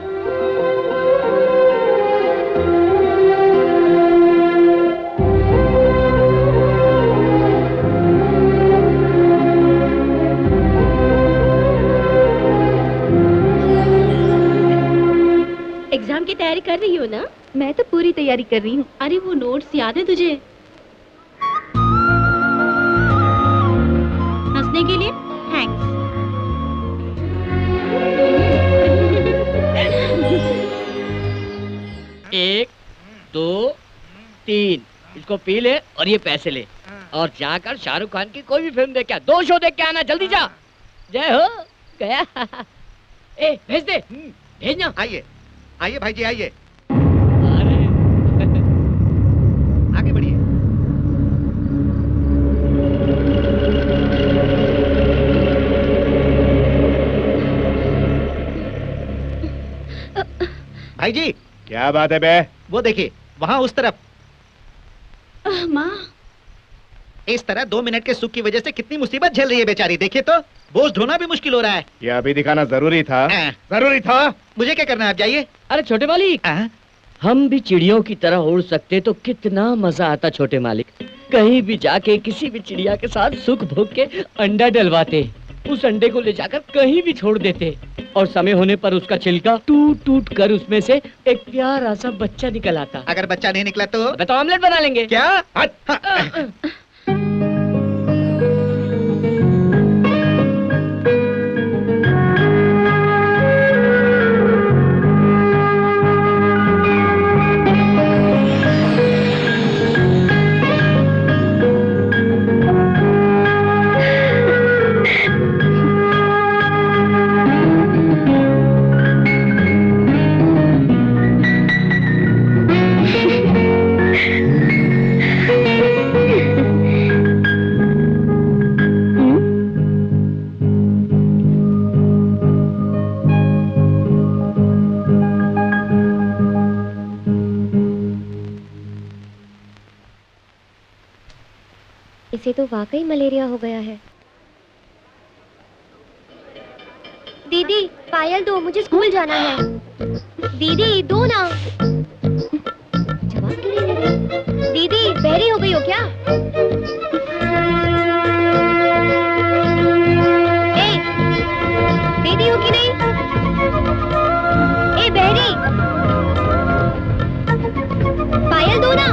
Speaker 13: एग्जाम की तैयारी कर रही हो ना? मैं तो पूरी तैयारी कर रही हूँ।
Speaker 2: अरे वो नोट्स याद है तुझे? हंसने के लिए थैंक्स।
Speaker 1: इसको पी ले और ये पैसे ले और जाकर शाहरुख खान की कोई भी फिल्म देख के आ, 2 शो देख के आना, जल्दी जा। जय हो गया। ए भेज दे, भेजना।
Speaker 15: आइए आइए भाई जी आइए, आगे बढ़िए। भाई जी
Speaker 6: क्या बात है बे?
Speaker 15: वो देखिए वहाँ उस तरफ।
Speaker 13: माँ,
Speaker 15: इस तरह 2 मिनट के सुख की वजह से कितनी मुसीबत झेल रही है बेचारी, देखिए तो बोझ ढोना भी मुश्किल हो रहा है।
Speaker 6: ये अभी दिखाना जरूरी था। जरूरी था।
Speaker 15: मुझे क्या करना है, आप जाइए।
Speaker 1: अरे छोटे मालिक, हम भी चिड़ियों की तरह उड़ सकते तो कितना मजा आता छोटे मालिक। कहीं भी जाके किसी भी चिड़िया के साथ सुख भोग के अंडा डलवाते, उस अंडे को ले जाकर कहीं भी छोड़ देते और समय होने पर उसका छिलका टूट टूट कर उसमें से एक प्यारा सा बच्चा निकल आता।
Speaker 15: अगर बच्चा नहीं निकला तो
Speaker 1: ऑमलेट बना लेंगे।
Speaker 15: क्या?
Speaker 9: इसे तो वाकई मलेरिया हो गया है। दीदी पायल दो, मुझे स्कूल जाना है। दीदी दो ना। जवाब क्यों नहीं दे रही? दीदी बहरी हो गई हो क्या? ए, दीदी हो कि नहीं? ए बहरी, पायल दो ना।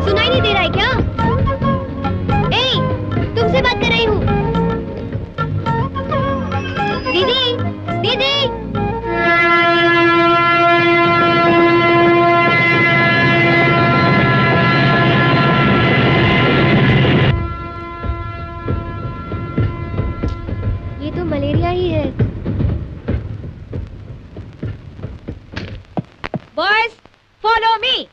Speaker 9: सुनाई नहीं दे रहा है क्या? तुमसे बात कर रही हूँ। दीदी, दीदी। ये तो मलेरिया ही है।
Speaker 13: Boys, follow me.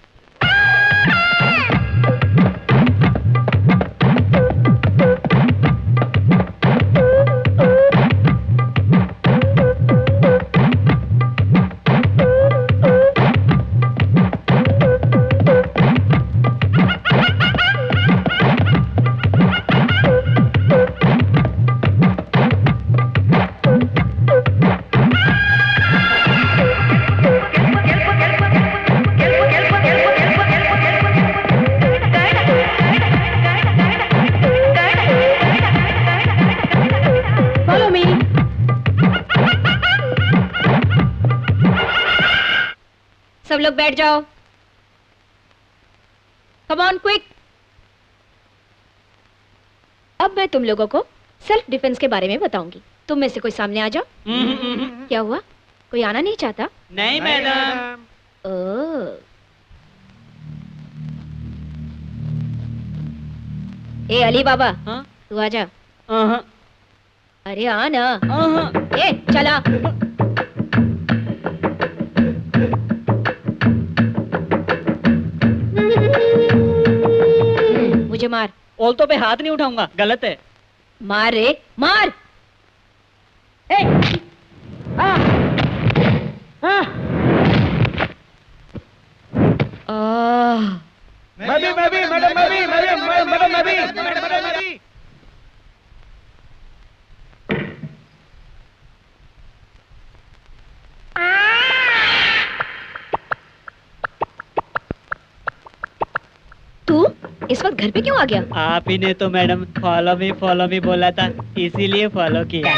Speaker 13: सब लोग बैठ जाओ। Come on quick. अब मैं तुम लोगों को सेल्फ डिफेंस के बारे में बताऊंगी। तुम में से कोई सामने आ जाओ। क्या हुआ? कोई आना नहीं चाहता?
Speaker 10: नहीं मैडम।
Speaker 13: ए अली बाबा, तू आ जा। अरे आ ना। ए चला। मुझे मार।
Speaker 10: ओल्तो पे हाथ नहीं उठाऊंगा, गलत है।
Speaker 13: मार रे, मार। ए, आ, आ,
Speaker 6: मैडम।
Speaker 13: तू इस वक्त घर पे क्यों आ गया?
Speaker 10: आप ही ने तो मैडम फॉलो मी बोला था, इसीलिए फॉलो किया।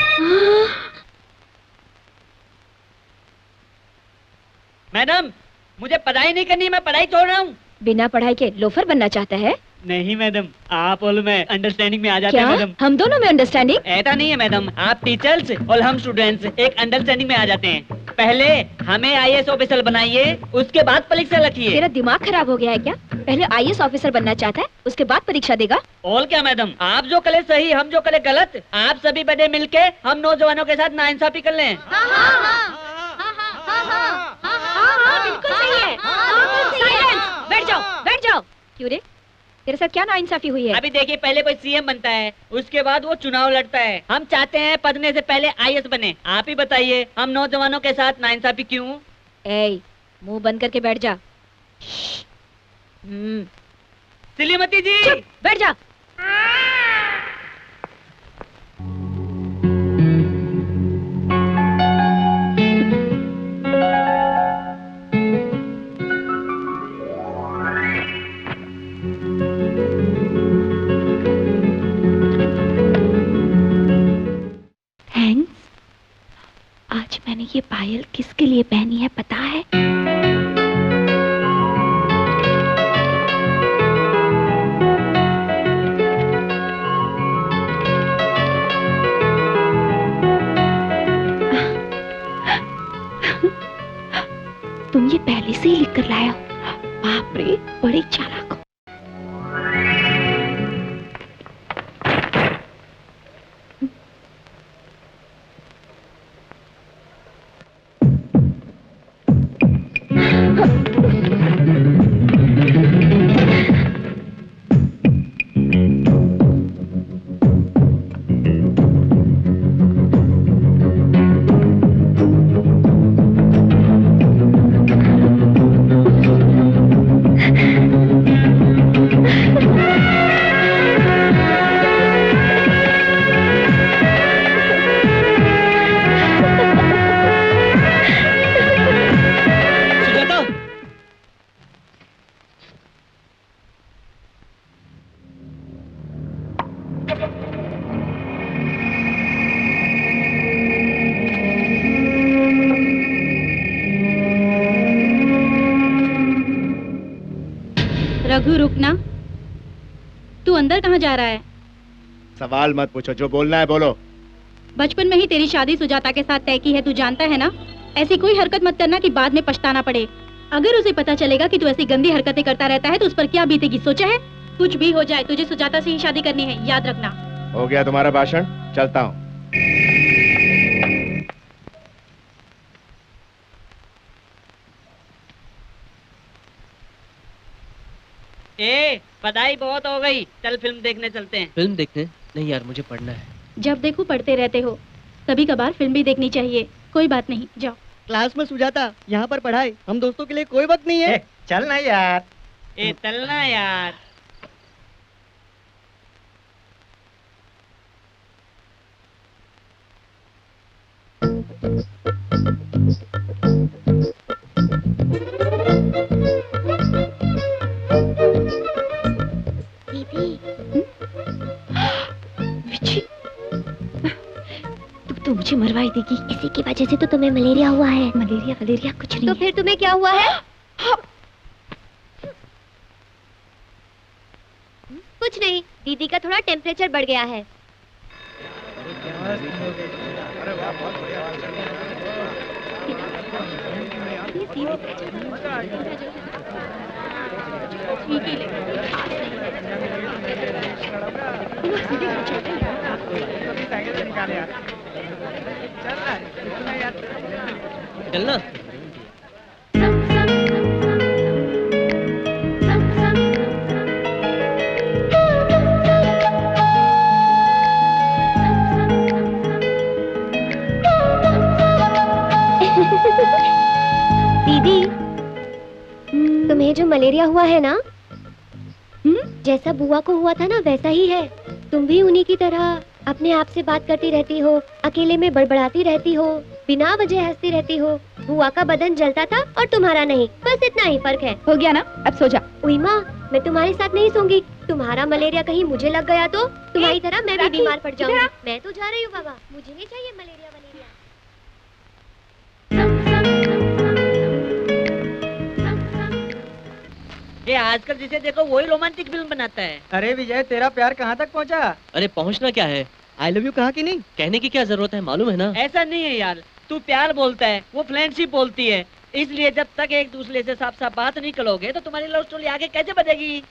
Speaker 10: मैडम मुझे पढ़ाई नहीं करनी, मैं पढ़ाई छोड़ रहा हूँ।
Speaker 13: बिना पढ़ाई के लोफर बनना चाहता है?
Speaker 10: नहीं मैडम, आप और मैं अंडरस्टैंडिंग में आ जाते हैं मैडम।
Speaker 13: हम दोनों में अंडरस्टैंडिंग?
Speaker 10: ऐसा नहीं है मैडम, आप टीचर्स और हम स्टूडेंट्स एक अंडरस्टैंडिंग में आ जाते हैं। पहले हमें आईएएस ऑफिसर बनाइए, उसके बाद परीक्षा रखिए।
Speaker 13: तेरा दिमाग खराब हो गया है क्या? पहले आईएएस ऑफिसर बनना चाहता है, उसके बाद परीक्षा देगा?
Speaker 10: और क्या मैडम, आप जो करे सही, हम जो करे गलत। आप सभी बड़े मिलके हम नौजवानों के साथ नाइंसाफी कर लें।
Speaker 13: बिल्कुल सही है। साइलेंस, बैठ जाओ, बैठ जाओ। क्यों रे, तेरे साथ क्या नाइंसाफी हुई है?
Speaker 10: अभी देखिए, पहले कोई सीएम बनता है, उसके बाद वो चुनाव लड़ता है। हम चाहते हैं बनने से पहले आईएएस बने। आप ही बताइए, हम नौजवानों के साथ नाइंसाफी क्यों?
Speaker 13: ए, मुंह बंद करके बैठ जा।
Speaker 10: श्रीमती जी,
Speaker 13: बैठ जा। आज मैंने ये पायल किसके लिए पहनी है पता है? तुम ये पहले से ही लिख कर लाया हो। बाप रे, बड़ी चालाक हो।
Speaker 12: रघु रुकना, तू अंदर कहाँ जा रहा है?
Speaker 3: सवाल मत पूछो, जो बोलना है बोलो।
Speaker 12: बचपन में ही तेरी शादी सुजाता के साथ तय की है, तू जानता है ना? ऐसी कोई हरकत मत करना कि बाद में पछताना पड़े। अगर उसे पता चलेगा कि तू ऐसी गंदी हरकतें करता रहता है तो उस पर क्या बीतेगी, सोचा है? कुछ भी हो जाए, तुझे सुजाता से ही शादी करनी है, याद रखना।
Speaker 3: हो गया तुम्हारा भाषण, चलता हूँ।
Speaker 10: पढ़ाई बहुत हो गई, चल फिल्म देखने चलते हैं।
Speaker 11: फिल्म देखने? नहीं यार, मुझे पढ़ना है।
Speaker 12: जब देखो पढ़ते रहते हो, कभी कभार फिल्म भी देखनी चाहिए। कोई बात नहीं, जाओ।
Speaker 8: क्लास में सुजाता, यहाँ पर पढ़ाई, हम दोस्तों के लिए कोई वक्त नहीं है।
Speaker 7: चल ना यार।
Speaker 10: चलना यार।
Speaker 13: तो मुझे मरवाई देगी।
Speaker 9: इसी की वजह से तो तुम्हें मलेरिया हुआ है।
Speaker 13: मलेरिया वलेरिया कुछ नहीं।
Speaker 9: तो फिर तुम्हें क्या हुआ है? कुछ नहीं, दीदी का थोड़ा टेम्परेचर बढ़ गया है।
Speaker 11: चलना।
Speaker 9: दीदी, तुम्हें जो मलेरिया हुआ है ना, जैसा बुआ को हुआ था ना वैसा ही है। तुम भी उन्हीं की तरह अपने आप से बात करती रहती हो, अकेले में बड़बड़ाती रहती हो, बिना वजह हंसती रहती हो। बुआ का बदन जलता था और तुम्हारा नहीं, बस इतना ही फर्क है।
Speaker 13: हो गया ना, अब सो जा।
Speaker 9: उई माँ, मैं तुम्हारे साथ नहीं सोऊंगी। तुम्हारा मलेरिया कहीं मुझे लग गया तो तुम्हारी तरह मैं भी बीमार पड़ जाऊंगी। मैं तो जा रही हूँ बाबा, मुझे नहीं चाहिए मलेरिया वलेरिया।
Speaker 10: ये आजकल जिसे देखो वही रोमांटिक फिल्म बनाता है।
Speaker 14: अरे विजय, तेरा प्यार कहाँ तक पहुँचा?
Speaker 11: अरे पहुँचना क्या है, आई लव यू कहा कि नहीं? कहने की क्या जरूरत है, मालूम है ना?
Speaker 10: ऐसा नहीं है यार, तू प्यार बोलता है, वो फ्रेंडशिप बोलती है। इसलिए जब तक एक दूसरे से साफ साफ बात नहीं करोगे तो तुम्हारी लव स्टोरी आगे कैसे बढ़ेगी?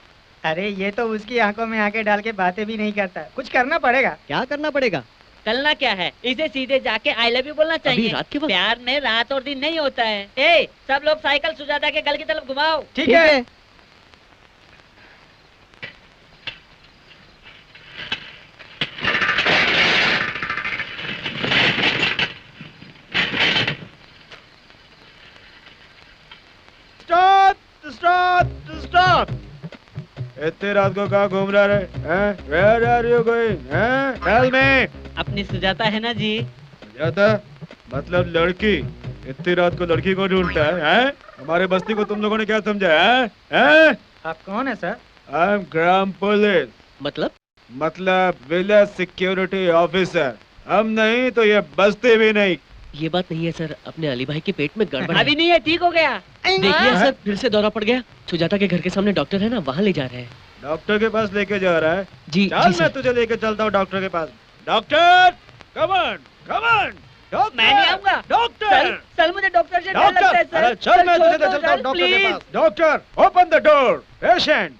Speaker 14: अरे ये तो उसकी आंखों में आंखें डाल के बातें भी नहीं करता, कुछ करना पड़ेगा।
Speaker 8: क्या करना पड़ेगा?
Speaker 10: करना क्या है, इसे सीधे जाके आई लव यू बोलना चाहिए।
Speaker 8: रात के वक्त?
Speaker 10: प्यार में रात और दिन नहीं होता है। ए, सब लोग साइकिल सुजाता के गल की तरफ घुमाओ।
Speaker 14: ठीक है।
Speaker 6: Stop stop stop! इतने रात को कहाँ घूम रहा है? Where are you going? Tell me.
Speaker 10: अपनी सुजाता है ना जी।
Speaker 6: सुजाता मतलब लड़की? इतनी रात को लड़की को ढूंढता है? हमारे बस्ती को तुम लोगों ने क्या समझा है?
Speaker 14: आप कौन है sir?
Speaker 6: I am gram police. मतलब विलेज सिक्योरिटी ऑफिसर। हम नहीं तो ये बस्ती भी नहीं।
Speaker 11: ये बात नहीं है सर, अपने अली भाई के पेट में गड़बड़
Speaker 10: अभी नहीं है, ठीक हो गया।
Speaker 11: देखिए सर, फिर से दौरा पड़ गया। सुजाता के घर के सामने डॉक्टर है ना, वहाँ ले जा रहे हैं।
Speaker 6: डॉक्टर के पास लेके जा रहा है?
Speaker 11: जी
Speaker 6: चल मैं तुझे लेके चलता हूँ डॉक्टर के पास। Doctor come on come on.
Speaker 10: मैं नहीं आऊंगा।
Speaker 6: डॉक्टर
Speaker 10: सर मुझे डॉक्टर से डर लगता है सर।
Speaker 6: अरे चल मैं तुझे चलता हूँ डॉक्टर के पास। Doctor open the door. Patient.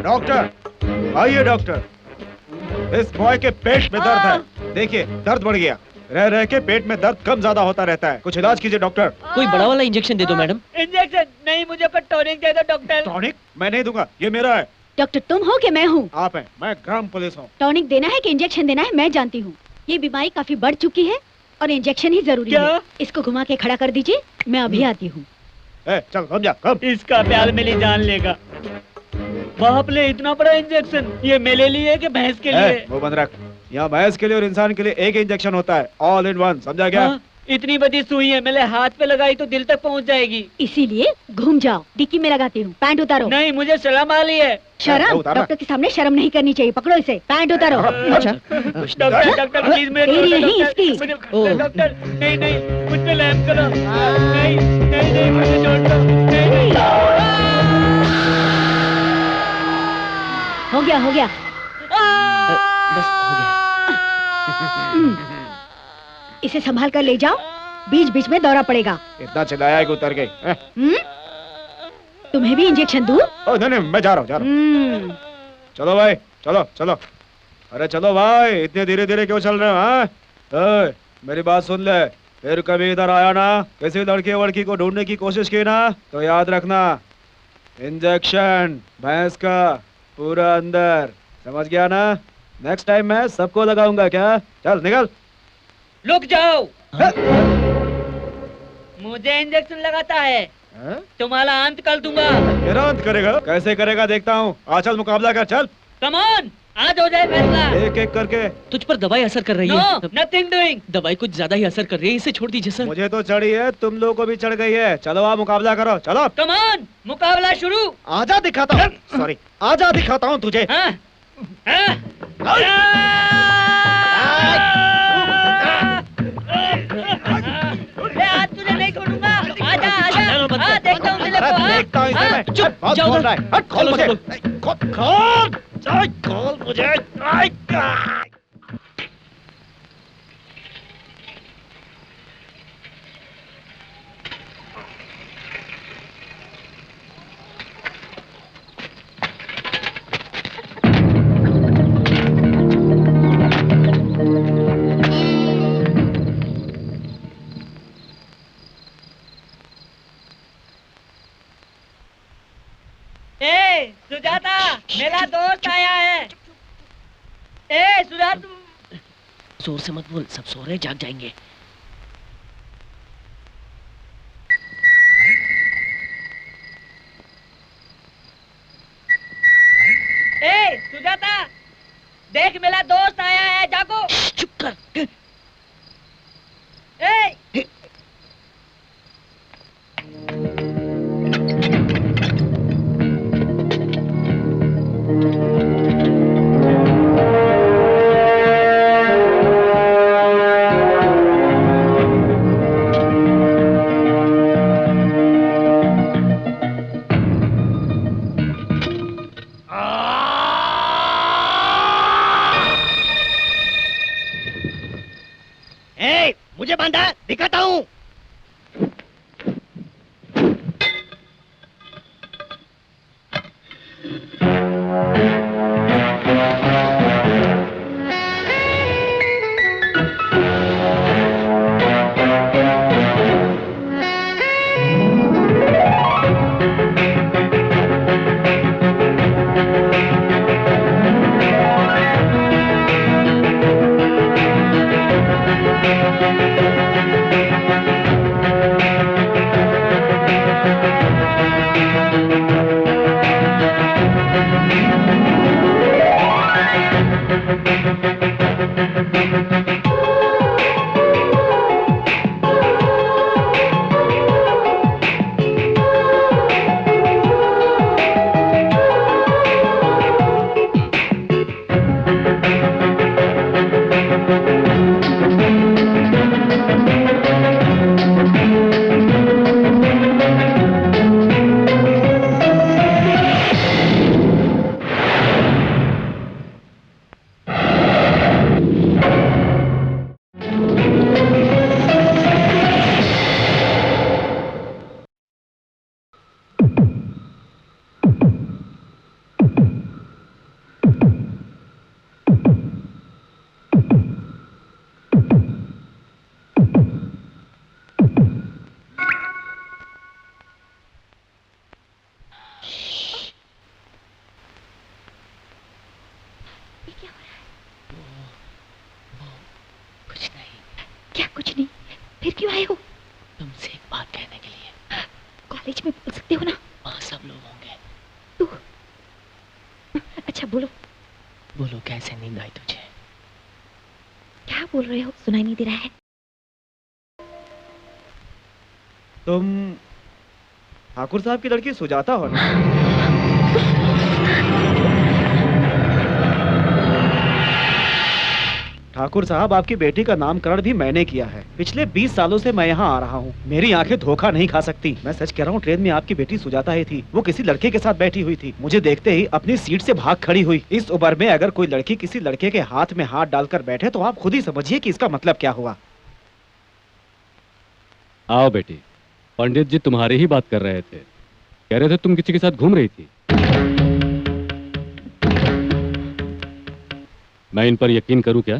Speaker 6: Doctor आइए डॉक्टर। इस बॉय के पेट में दर्द है, देखिए दर्द बढ़ गया। रह रह के पेट में दर्द कम ज्यादा होता रहता है, कुछ इलाज कीजिए डॉक्टर।
Speaker 11: कोई बड़ा वाला इंजेक्शन दे दो मैडम।
Speaker 10: इंजेक्शन नहीं, मुझे पर टॉनिक दे दो डॉक्टर।
Speaker 6: टॉनिक मैं नहीं दूंगा, ये मेरा है।
Speaker 13: डॉक्टर तुम हो कि मैं हूँ?
Speaker 6: आप हैं, मैं ग्राम पुलिस हूँ।
Speaker 13: टॉनिक देना है कि इंजेक्शन देना है मैं जानती हूँ। ये बीमारी काफी बढ़ चुकी है और इंजेक्शन ही जरूरी है। इसको घुमा के खड़ा कर दीजिए, मैं अभी आती हूँ।
Speaker 6: चल समझा कब?
Speaker 10: इसका प्यार मेरी जान लेगा। बाप ले, इतना बड़ा इंजेक्शन ये मेरे लिए कि भैंस के लिए?
Speaker 6: वो बंद रख। यहाँ भैंस के लिए और इंसान के लिए एक इंजेक्शन होता है, ऑल इन वन, समझा क्या?
Speaker 10: इतनी बड़ी सुई है, मेरे हाथ पे लगाई तो दिल तक पहुँच जाएगी।
Speaker 13: इसीलिए घूम जाओ, डिक्की में लगाती हूँ। पैंट उतारो।
Speaker 10: नहीं, मुझे शर्म आ रही है।
Speaker 13: शर्म? डॉक्टर के सामने शर्म नहीं करनी चाहिए, पकड़ो इसे। पैंट उतारो।
Speaker 10: अच्छा डॉक्टर प्लीज मेरे
Speaker 13: नहीं इसकी।
Speaker 10: डॉक्टर नहीं नहीं मुझ पे रहम करो। नहीं नहीं नहीं मुझे छोड़ दो। नहीं
Speaker 13: हो गया हो गया।
Speaker 11: बस हो गया।
Speaker 13: इसे संभाल कर ले जाओ, बीच बीच में दौरा पड़ेगा।
Speaker 6: इतना चिल्लाया है कि उतर गई।
Speaker 13: तुम्हें भी इंजेक्शन दूं?
Speaker 6: नहीं नहीं मैं जा रहा हूँ। चलो भाई चलो चलो। अरे चलो भाई, इतने धीरे धीरे क्यों चल रहे हो? मेरी बात सुन ले, फिर कभी इधर आया ना, किसी लड़की वड़की को ढूंढने की कोशिश की ना, तो याद रखना इंजेक्शन भैंस का पूरा अंदर, समझ गया ना? नेक्स्ट टाइम मैं सबको लगाऊंगा। क्या? चल निकल।
Speaker 10: रुक जाओ। मुझे इंजेक्शन लगाता है, तुम्हारा अंत कर दूंगा।
Speaker 6: मेरा अंत करेगा? कैसे करेगा देखता हूँ। चल मुकाबला कर, चल।
Speaker 10: कम ऑन, आज हो जाए फैसला।
Speaker 6: एक एक करके।
Speaker 11: तुझ पर दवाई असर कर रही
Speaker 10: है।
Speaker 11: Nothing doing. दवाई कुछ ज्यादा ही असर कर रही है, इसे छोड़ दीजिए सर।
Speaker 6: मुझे तो चढ़ी है, तुम लोगों को भी चढ़ गई है। चलो आप मुकाबला करो, चलो।
Speaker 10: कम ऑन, मुकाबला शुरू।
Speaker 3: आजा दिखाता हूँ। सॉरी, आजा दिखाता हूँ तुझे।
Speaker 10: आज तुझे नहीं छोड़ूंगा। आजा आजा, देखता हूँ तेरे को।
Speaker 3: देखता हूँ इसे मैं।
Speaker 11: चुप,
Speaker 3: बहुत
Speaker 11: जाओ
Speaker 3: बोल रहा है। हट, खोल मुझे।
Speaker 6: खोल मुझे।
Speaker 10: ए सुजाता, मेरा दोस्त आया है। ए सुजाता।
Speaker 11: जोर से मत बोल, सब सो रहे, जाग जाएंगे।
Speaker 10: ए सुजाता, देख मेरा दोस्त आया है, जागो।
Speaker 11: चुप कर।
Speaker 10: ए
Speaker 15: मुझे बांधा है, दिखाता हूँ।
Speaker 13: क्या कुछ नहीं? फिर क्यों आए हो?
Speaker 11: तुमसे एक बात कहने के लिए।
Speaker 13: कॉलेज में बोल सकते हो ना?
Speaker 11: वहाँ सब लोग होंगे।
Speaker 13: तू अच्छा बोलो।
Speaker 11: बोलो, कैसे नींद आई तुझे?
Speaker 13: क्या बोल रहे हो? सुनाई नहीं दे रहा है।
Speaker 6: तुम ठाकुर साहब की लड़की सुजाता हो ना? ठाकुर साहब, आपकी बेटी का नामकरण भी मैंने किया है। पिछले 20 सालों से मैं यहाँ आ रहा हूँ। मेरी आंखें धोखा नहीं खा सकती। मैं सच कह रहा हूँ, ट्रेन में आपकी बेटी सुजाता ही थी। वो किसी लड़के के साथ बैठी हुई थी। मुझे देखते ही अपनी सीट से भाग खड़ी हुई। इस उम्र में अगर कोई लड़की किसी लड़के के हाथ में हाथ डालकर बैठे तो आप खुद ही समझिए कि इसका मतलब क्या हुआ।
Speaker 5: आओ बेटी, पंडित जी तुम्हारी ही बात कर रहे थे। कह रहे थे तुम किसी के साथ घूम रही थी। मैं इन पर यकीन करूं क्या?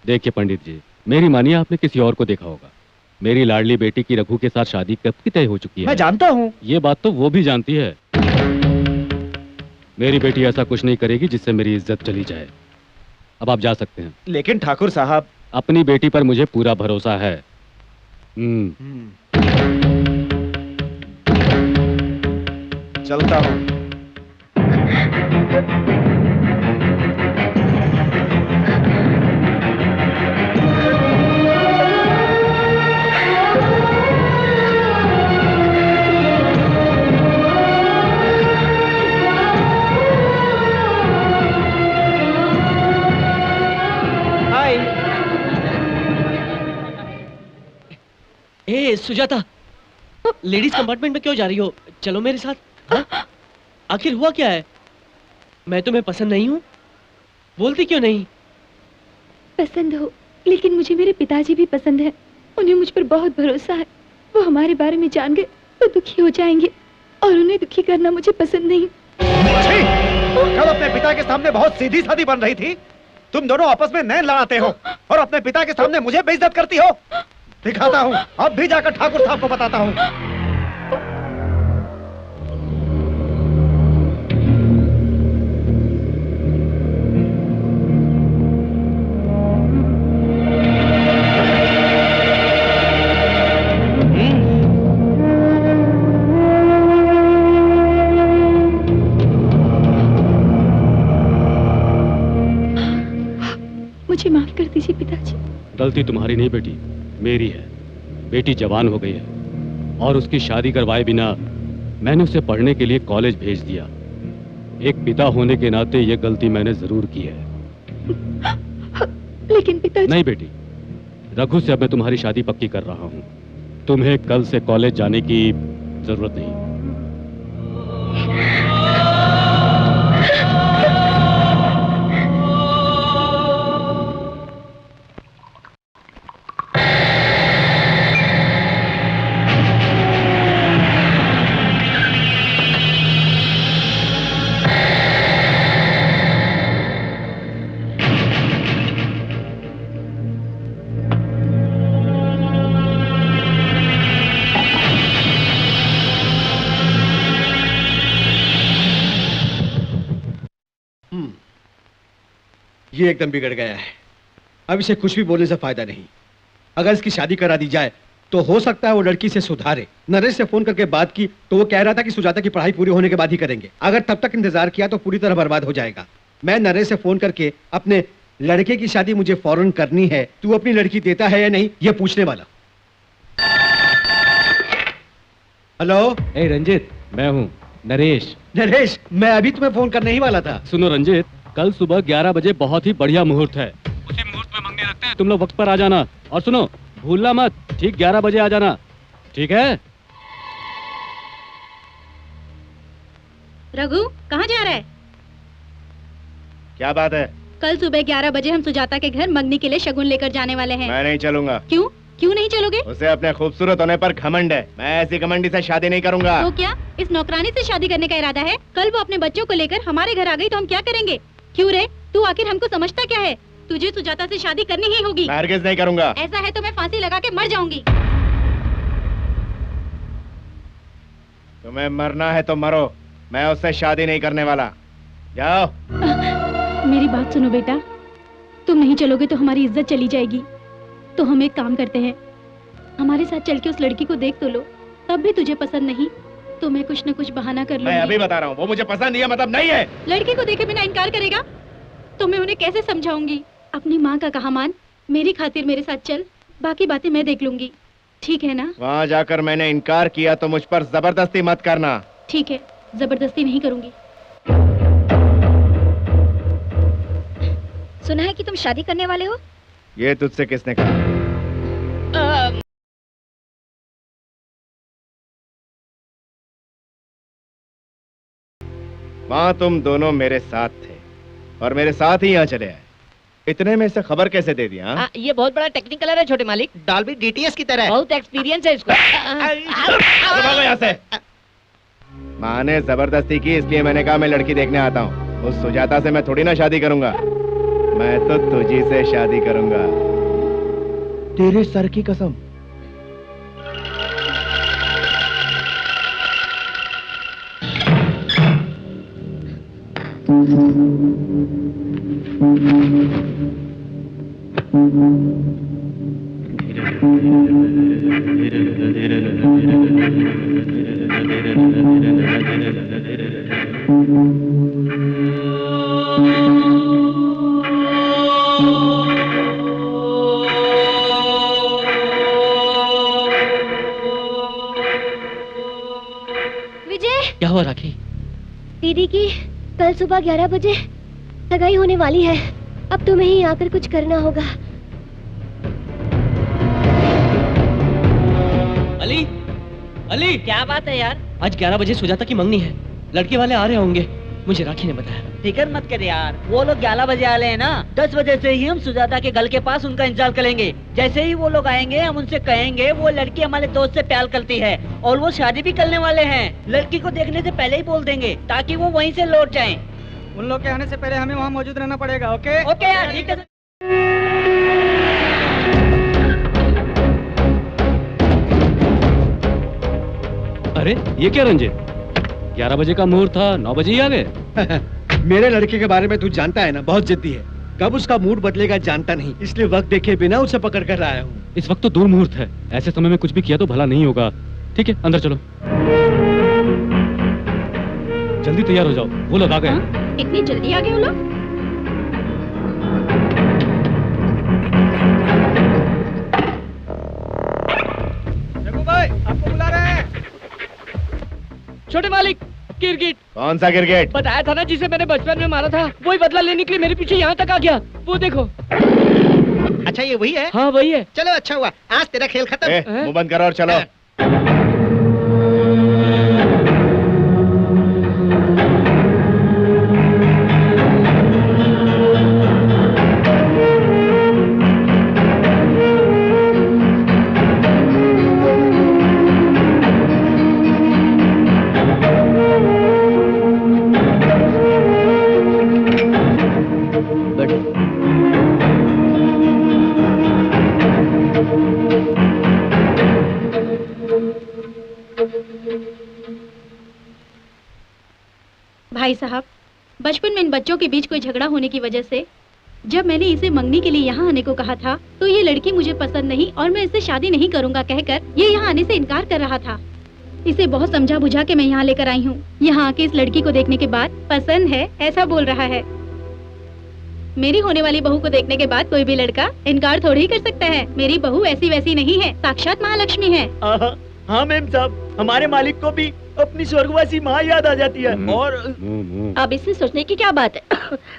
Speaker 5: देखिए पंडित जी, मेरी मानिए आपने किसी और को देखा होगा। मेरी लाडली बेटी की रघु के साथ शादी कब की तय हो चुकी है।
Speaker 6: मैं जानता हूँ।
Speaker 5: ये बात तो वो भी जानती है। मेरी बेटी ऐसा कुछ नहीं करेगी जिससे मेरी इज्जत चली जाए। अब आप जा सकते हैं।
Speaker 6: लेकिन ठाकुर साहब,
Speaker 5: अपनी बेटी पर मुझे पूरा भरोसा है।
Speaker 6: चलता हूँ।
Speaker 11: ए सुजाता, लेडीज कंपार्टमेंट में क्यों जा रही हो? चलो मेरे साथ। हाँ? आखिर हुआ क्या है? मैं तुम्हें पसंद नहीं हूँ? बोलती क्यों नहीं?
Speaker 13: पसंद हो, लेकिन मुझे मेरे पिताजी भी पसंद है। उन्हें मुझ पर बहुत भरोसा है। वो हमारे बारे में जान गए तो दुखी हो जाएंगे, और उन्हें दुखी करना मुझे पसंद नहीं।
Speaker 6: कल अपने पिता के सामने बहुत सीधी सादी बन रही थी। तुम दोनों आपस में नैन लड़ाते हो और अपने पिता के सामने मुझे बेइज्जत करती हो। दिखाता हूँ, अब भी जाकर ठाकुर साहब को बताता हूँ।
Speaker 13: मुझे माफ कर दीजिए पिताजी।
Speaker 5: गलती तुम्हारी नहीं बेटी, मेरी है। बेटी जवान हो गई है और उसकी शादी करवाए बिना मैंने उसे पढ़ने के लिए कॉलेज भेज दिया। एक पिता होने के नाते ये गलती मैंने जरूर की है।
Speaker 13: लेकिन पिताजी।
Speaker 5: नहीं बेटी, रघु से अब मैं तुम्हारी शादी पक्की कर रहा हूँ। तुम्हें कल से कॉलेज जाने की जरूरत नहीं।
Speaker 4: ये एकदम बिगड़ गया है। अब इसे कुछ भी बोलने से फायदा नहीं। अगर इसकी शादी करा दी जाए तो हो सकता है वो लड़की से सुधारे। नरेश से फोन करके बात की तो वो कह रहा था कि सुजाता की पढ़ाई पूरी होने के बाद ही करेंगे। अगर तब तक इंतजार किया तो पूरी तरह बर्बाद हो जाएगा। मैं नरेश से फोन करके अपने लड़के की शादी मुझे फौरन करनी है, तू अपनी लड़की देता है या नहीं ये पूछने वाला। हेलो।
Speaker 5: ए रंजित, मैं हूँ नरेश।
Speaker 4: नरेश, मैं अभी तुम्हें फोन करने ही वाला था।
Speaker 5: सुनो रंजित, कल सुबह 11 बजे बहुत ही बढ़िया मुहूर्त है। उसी मुहूर्त में मंगनी रखते हैं, तुम लोग वक्त पर आ जाना। और सुनो, भूलना मत, ठीक 11 बजे आ जाना, ठीक है?
Speaker 12: रघु, कहाँ जा रहा है?
Speaker 6: क्या बात है?
Speaker 12: कल सुबह 11 बजे हम सुजाता के घर मंगनी के लिए शगुन लेकर जाने वाले हैं।
Speaker 6: मैं नहीं चलूंगा।
Speaker 12: क्यों? क्यों नहीं चलोगे?
Speaker 6: उसे अपने खूबसूरत होने पर घमंड है। मैं ऐसी घमंडी से शादी नहीं करूंगा।
Speaker 12: तो क्या इस नौकरानी से शादी करने का इरादा है? कल वो अपने बच्चों को लेकर हमारे घर आ गई तो हम क्या करेंगे? क्यों रे, तू आखिर हमको समझता क्या है? तुझे सुजाता से शादी करनी ही होगी।
Speaker 6: मैं हरगिज़ नहीं करूंगा।
Speaker 12: ऐसा है तो मैं फांसी लगा के मर जाऊंगी।
Speaker 6: तुम्हें मरना है तो मरो, मैं उससे शादी नहीं करने वाला। जाओ।
Speaker 12: मेरी बात सुनो बेटा, तुम नहीं चलोगे तो हमारी इज्जत चली जाएगी। तो हम एक काम करते हैं, हमारे साथ चल के उस लड़की को देख तो लो, तब भी तुझे पसंद नहीं तो मैं कुछ न कुछ बहाना कर लूंगी।
Speaker 6: मैं अभी बता रहा हूँ, वो मुझे पसंद नहीं है मतलब नहीं है।
Speaker 12: लड़की को देखे बिना इनकार करेगा तो मैं उन्हें कैसे समझाऊंगी? अपनी माँ का कहा मान, मेरी खातिर मेरे साथ चल, बाकी बातें मैं देख लूंगी, ठीक है ना?
Speaker 6: वहाँ जाकर मैंने इनकार किया तो मुझ पर जबरदस्ती मत करना।
Speaker 12: ठीक है, जबरदस्ती नहीं करूंगी।
Speaker 2: सुना है कि तुम शादी करने वाले हो?
Speaker 6: ये तुझसे किसने कहा? वहाँ तुम दोनों मेरे साथ थे और मेरे साथ ही यहाँ चले आए। इतने में से खबर कैसे दे दिया?
Speaker 10: ये बहुत बड़ा टेक्निकल है छोटे मालिक,
Speaker 15: डॉल्बी डीटीएस की तरह।
Speaker 10: बहुत एक्सपीरियंस है इसको।
Speaker 6: भागो यहाँ से। माँ ने जबरदस्ती की इसलिए मैंने कहा मैं लड़की देखने आता हूँ। उस सुजाता से मैं थोड़ी ना शादी करूंगा, मैं तो तुझी से शादी करूंगा। तेरे सर की कसम।
Speaker 2: विजय,
Speaker 11: क्या हुआ राखी?
Speaker 9: दीदी की कल सुबह 11 बजे सगाई होने वाली है। अब तुम्हें ही आकर कुछ करना होगा।
Speaker 11: अली, अली,
Speaker 10: क्या बात है यार?
Speaker 11: आज 11 बजे सुजाता की मंगनी है, लड़के वाले आ रहे होंगे, मुझे राखी ने बताया।
Speaker 10: फिक्र मत कर यार, वो लोग 11 बजे आ रहे हैं ना, 10 बजे से ही हम सुजाता के घर के पास उनका इंतजार करेंगे। जैसे ही वो लोग आएंगे हम उनसे कहेंगे वो लड़की हमारे दोस्त से प्यार करती है और वो शादी भी करने वाले हैं। लड़की को देखने से पहले ही बोल देंगे ताकि वो वहीं से लौट जाएं।
Speaker 14: उन लोग के आने से पहले हमें वहाँ मौजूद रहना पड़ेगा। ओके
Speaker 10: ओके यार, ठीक है।
Speaker 5: अरे ये क्या रंजित, 11 बजे का मुहूर्त था, 9 बजे ही आ गए।
Speaker 4: मेरे लड़के के बारे में तू जानता है ना, बहुत जिद्दी है। कब उसका मूड बदलेगा जानता नहीं, इसलिए वक्त देखे बिना उसे पकड़ कर आया हूँ।
Speaker 5: इस वक्त तो दूर मुहूर्त है, ऐसे समय में कुछ भी किया तो भला नहीं होगा। ठीक है, अंदर चलो, जल्दी तैयार हो जाओ, वो लोग आ गए।
Speaker 12: इतनी जल्दी आ गए वो लोग?
Speaker 14: रघु भाई, आपको बुला रहे हैं।
Speaker 1: छोटे मालिक, गिरगिट।
Speaker 6: कौन सा गिरगिट?
Speaker 1: बताया था ना जिसे मैंने बचपन में मारा था, वही बदला लेने के लिए मेरे पीछे यहाँ तक आ गया। वो देखो।
Speaker 15: अच्छा ये वही है?
Speaker 1: हाँ वही है।
Speaker 15: चलो अच्छा हुआ, आज तेरा खेल खत्म।
Speaker 6: मुंह बंद करो और चलो।
Speaker 12: भाई साहब, बचपन में इन बच्चों के बीच कोई झगड़ा होने की वजह से जब मैंने इसे मंगनी के लिए यहाँ आने को कहा था तो ये लड़की मुझे पसंद नहीं और मैं इससे शादी नहीं करूँगा कहकर ये यहाँ आने से इनकार कर रहा था। इसे बहुत समझा बुझा के मैं यहाँ लेकर आई हूँ। यहाँ आके इस लड़की को देखने के बाद पसंद है ऐसा बोल रहा है। मेरी होने वाली बहू को देखने के बाद कोई भी लड़का इनकार थोड़ी ही कर सकता है। मेरी बहू ऐसी वैसी नहीं है, साक्षात महालक्ष्मी है।
Speaker 7: हाँ मैम साहब, हमारे मालिक को भी अपनी स्वर्गवासी माँ याद आ जाती है। और
Speaker 13: अब इसमें सोचने की क्या बात है?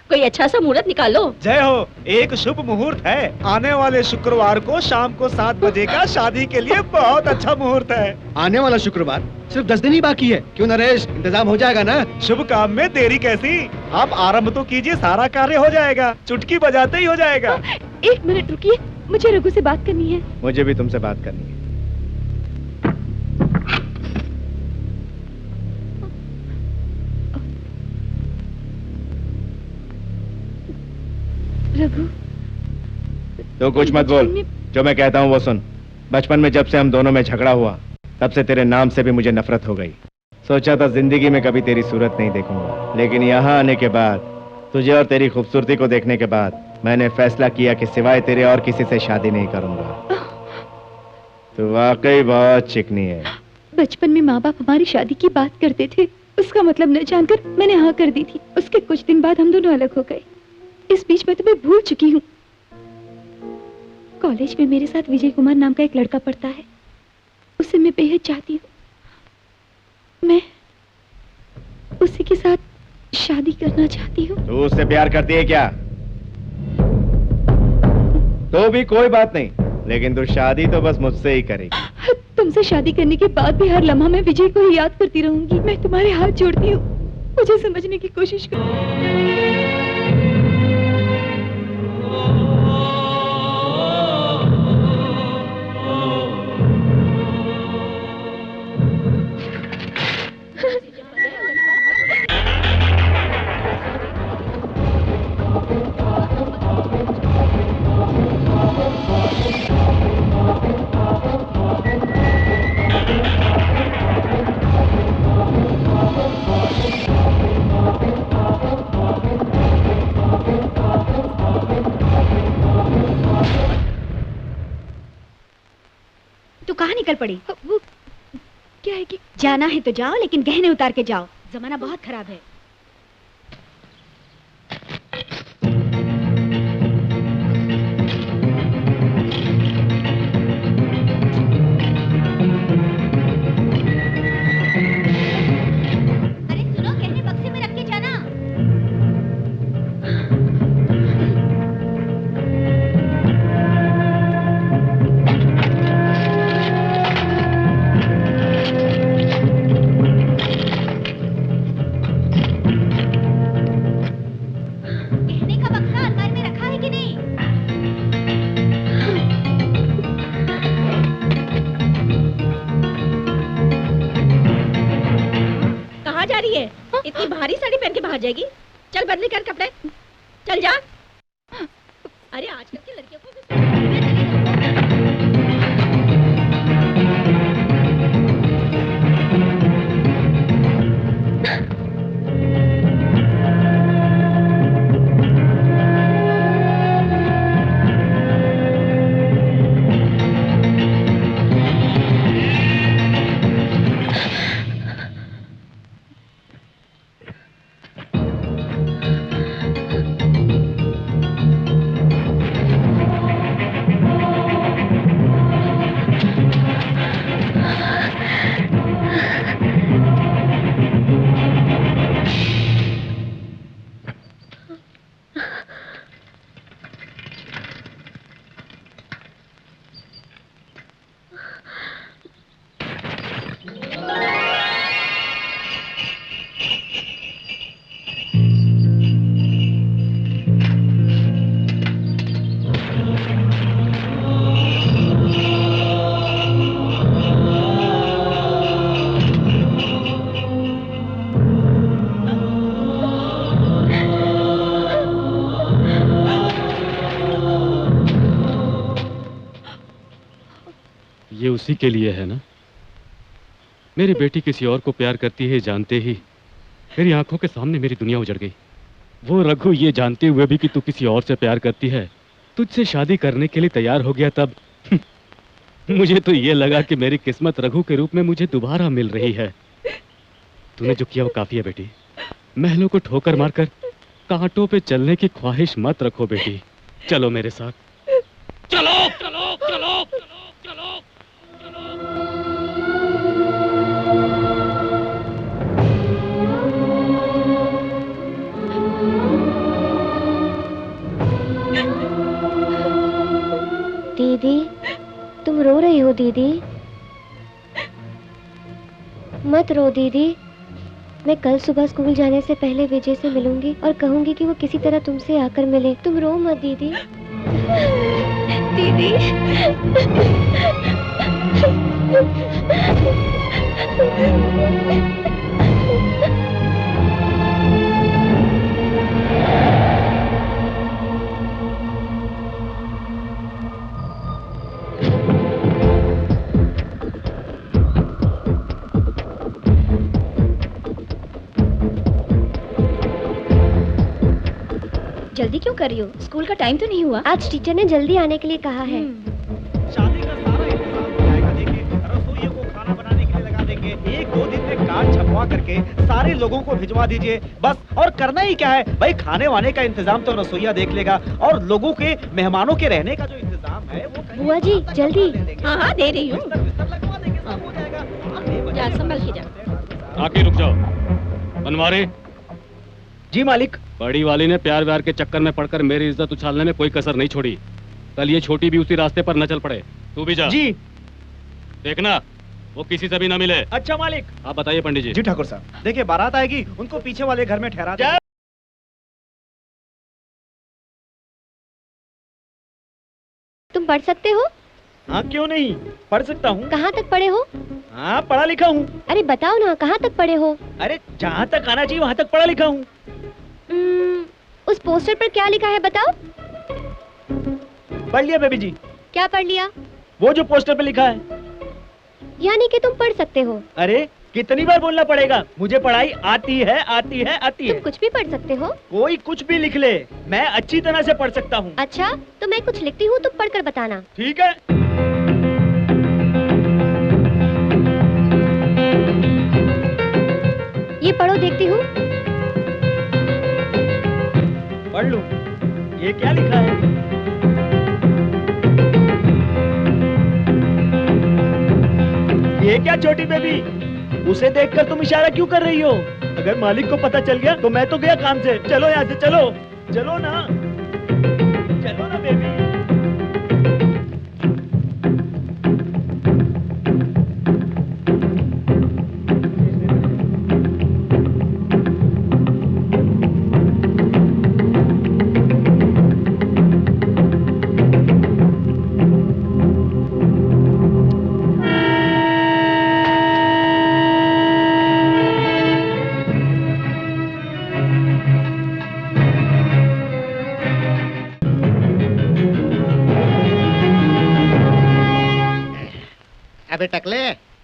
Speaker 13: कोई अच्छा सा मुहूर्त निकालो।
Speaker 6: जय हो, एक शुभ मुहूर्त है। आने वाले शुक्रवार को शाम को 7 बजे का शादी के लिए बहुत अच्छा मुहूर्त है।
Speaker 4: आने वाला शुक्रवार? सिर्फ 10 दिन ही बाकी है। क्यों नरेश, इंतजाम हो जाएगा ना?
Speaker 6: शुभ काम में देरी कैसी? आप आरंभ तो कीजिए, सारा कार्य हो जाएगा, चुटकी बजाते ही हो जाएगा।
Speaker 13: 1 मिनट रुकिए, मुझे रघु से बात करनी है।
Speaker 4: मुझे भी तुमसे बात करनी है।
Speaker 13: रघु,
Speaker 4: तो कुछ मत बोल, जो मैं कहता हूँ वो सुन। बचपन में जब से हम दोनों में झगड़ा हुआ तब से तेरे नाम से भी मुझे नफरत हो गई। सोचा था जिंदगी में कभी तेरी सूरत नहीं देखूंगा, लेकिन यहाँ आने के बाद, तुझे और तेरी खूबसूरती को देखने के बाद मैंने फैसला किया कि सिवाय तेरे और किसी से शादी नहीं करूंगा। तू वाकई बहुत चिकनी है।
Speaker 13: बचपन में माँ बाप हमारी शादी की बात करते थे, उसका मतलब न जानकर मैंने हाँ कर दी थी। उसके कुछ दिन बाद हम दोनों अलग हो गए। इस बीच में तुम्हें भूल चुकी हूँ। कॉलेज में मेरे साथ विजय कुमार नाम का एक लड़का पढ़ता है, उसे मैं बेहद चाहती हूँ। मैं उसी के साथ शादी करना चाहती हूँ।
Speaker 4: तू उससे प्यार करती है क्या? तो भी कोई बात नहीं, लेकिन तू शादी तो बस मुझसे ही करेगी।
Speaker 13: तुमसे शादी करने के बाद भी हर लम्हा मैं विजय को ही याद करती रहूंगी। मैं तुम्हारे हाथ जोड़ती हूँ, मुझे समझने की कोशिश करो।
Speaker 12: निकल पड़ी।
Speaker 13: वो क्या है कि
Speaker 12: जाना है तो जाओ, लेकिन गहने उतार के जाओ, जमाना बहुत खराब है।
Speaker 2: अरे सुनो, गहने बक्से में रख के जाना।
Speaker 13: इतनी भारी साड़ी पहन के बाहर जाएगी? चल बदली कर कपड़े, चल जा। अरे आजकल की लड़कियों को
Speaker 5: उसी के लिए है ना? मेरी बेटी किसी और को प्यार करती है जानते ही मेरी आंखों के सामने मेरी दुनिया उजड़ गई। वो रघु ये जानते हुए भी कि तू किसी और से प्यार करती है, तुझसे शादी करने के लिए तैयार हो गया, तब मुझे तो ये लगा कि मेरी किस्मत रघु के रूप में मुझे दोबारा मिल रही है। तूने जो किया वो काफी है बेटी। महलों को ठोकर मारकर कांटों पे चलने की ख्वाहिश मत रखो बेटी। चलो मेरे साथ।
Speaker 1: चलो चलो चलो चलो।
Speaker 9: दीदी, तुम रो रही हो दीदी? मत रो दीदी। मैं कल सुबह स्कूल जाने से पहले विजय से मिलूंगी और कहूंगी कि वो किसी तरह तुमसे आकर मिले। तुम रो मत दीदी।
Speaker 13: दीदी। जल्दी क्यों कर रही हो? स्कूल का टाइम तो नहीं हुआ?
Speaker 9: आज टीचर ने जल्दी आने के लिए कहा है।
Speaker 6: शादी का सारा इंतजाम हो जाएगा। देखिए, रसोइयों को खाना बनाने के लिए लगा देंगे। 1-2 दिन में कार्ड छपवा करके सारे लोगों को भिजवा दीजिए बस। और करना ही क्या है भाई, खाने वाने का इंतजाम तो रसोइया देख लेगा, और लोगों के मेहमानों के रहने का जो इंतजाम है वो
Speaker 9: बुआ जी जल्दी।
Speaker 12: हाँ दे रही हूँ। जा संभल के जा।
Speaker 5: आके रुक जाओ। बनवारे।
Speaker 6: जी मालिक।
Speaker 5: बड़ी वाली ने प्यार व्यार के चक्कर में पड़कर मेरी इज्जत उछालने में कोई कसर नहीं छोड़ी। कल ये छोटी भी उसी रास्ते पर न चल पड़े। तू भी जा।
Speaker 6: जी।
Speaker 5: देखना वो किसी से भी न मिले।
Speaker 6: अच्छा मालिक।
Speaker 5: आप बताइए पंडित जी।
Speaker 6: जी ठाकुर साहब, देखिए बारात आएगी, उनको पीछे वाले घर में ठहरा दें।
Speaker 9: तुम पढ़ सकते हो?
Speaker 6: हाँ क्यों नहीं, पढ़ सकता हूँ।
Speaker 9: कहाँ तक पढ़े हो?
Speaker 6: हाँ पढ़ा लिखा हूँ।
Speaker 9: अरे बताओ ना, कहाँ तक पढ़े हो?
Speaker 6: अरे जहाँ तक आना चाहिए वहाँ तक पढ़ा लिखा हूँ।
Speaker 9: उस पोस्टर पर क्या लिखा है बताओ?
Speaker 6: पढ़ लिया बेबी जी।
Speaker 9: क्या पढ़ लिया?
Speaker 6: वो जो पोस्टर पे लिखा है।
Speaker 9: यानी कि तुम पढ़ सकते हो?
Speaker 6: अरे कितनी बार बोलना पड़ेगा, मुझे पढ़ाई आती है आती है आती है।
Speaker 9: तुम कुछ भी पढ़ सकते हो?
Speaker 6: कोई कुछ भी लिख ले, मैं अच्छी तरह से पढ़ सकता हूँ।
Speaker 9: अच्छा तो मैं कुछ लिखती हूँ, तुम पढ़कर बताना।
Speaker 6: ठीक है।
Speaker 9: ये पढ़ो, देखती हूँ।
Speaker 6: पढ़ लो। ये क्या लिखा है? ये क्या छोटी बेबी, उसे देखकर तुम इशारा क्यों कर रही हो? अगर मालिक को पता चल गया तो मैं तो गया काम से। चलो यहाँ से, चलो चलो ना, चलो ना बेबी।
Speaker 15: अबे टकले,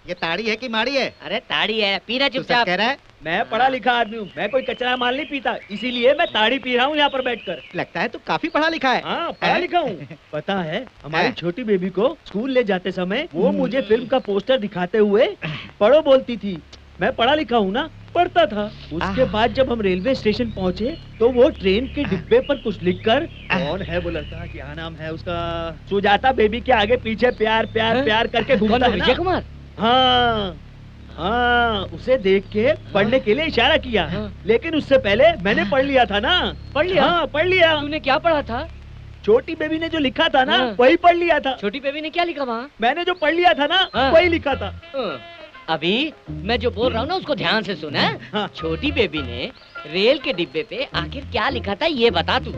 Speaker 15: ये ताड़ी है कि माड़ी है?
Speaker 10: अरे ताड़ी है, पीना
Speaker 15: तू
Speaker 10: चुपचाप।
Speaker 15: सब कह रहा है?
Speaker 6: मैं पढ़ा लिखा आदमी हूँ, मैं कोई कचरा माल नहीं पीता, इसीलिए मैं ताड़ी पी रहा हूँ यहाँ पर बैठकर।
Speaker 15: लगता है तू काफी पढ़ा लिखा है।
Speaker 6: हाँ पढ़ा लिखा हूँ। पता है हमारी छोटी बेबी को स्कूल ले जाते समय वो मुझे फिल्म का पोस्टर दिखाते हुए पढ़ो बोलती थी। मैं पढ़ा लिखा हूँ ना, पढ़ता था। उसके बाद जब हम रेलवे स्टेशन पहुँचे तो वो ट्रेन के डिब्बे पर कुछ लिखकर, कौन है वो लड़का, क्या नाम है उसका, सुजाता बेबी के आगे पीछे प्यार प्यार प्यार करके घूमता है ना।
Speaker 1: विजय कुमार।
Speaker 6: हाँ हाँ, उसे देख के पढ़ने के लिए इशारा किया। लेकिन उससे पहले मैंने पढ़ लिया था ना।
Speaker 1: पढ़ लिया?
Speaker 6: हाँ पढ़ लिया।
Speaker 1: तूने क्या पढ़ा था?
Speaker 6: छोटी बेबी ने जो लिखा था ना वही पढ़ लिया था।
Speaker 1: छोटी बेबी ने क्या लिखा वहाँ?
Speaker 6: मैंने जो पढ़ लिया था ना वही लिखा था।
Speaker 1: अभी मैं जो बोल रहा हूँ ना उसको ध्यान से सुन। हाँ? छोटी बेबी ने रेल के डिब्बे पे आखिर क्या लिखा था ये बता तू।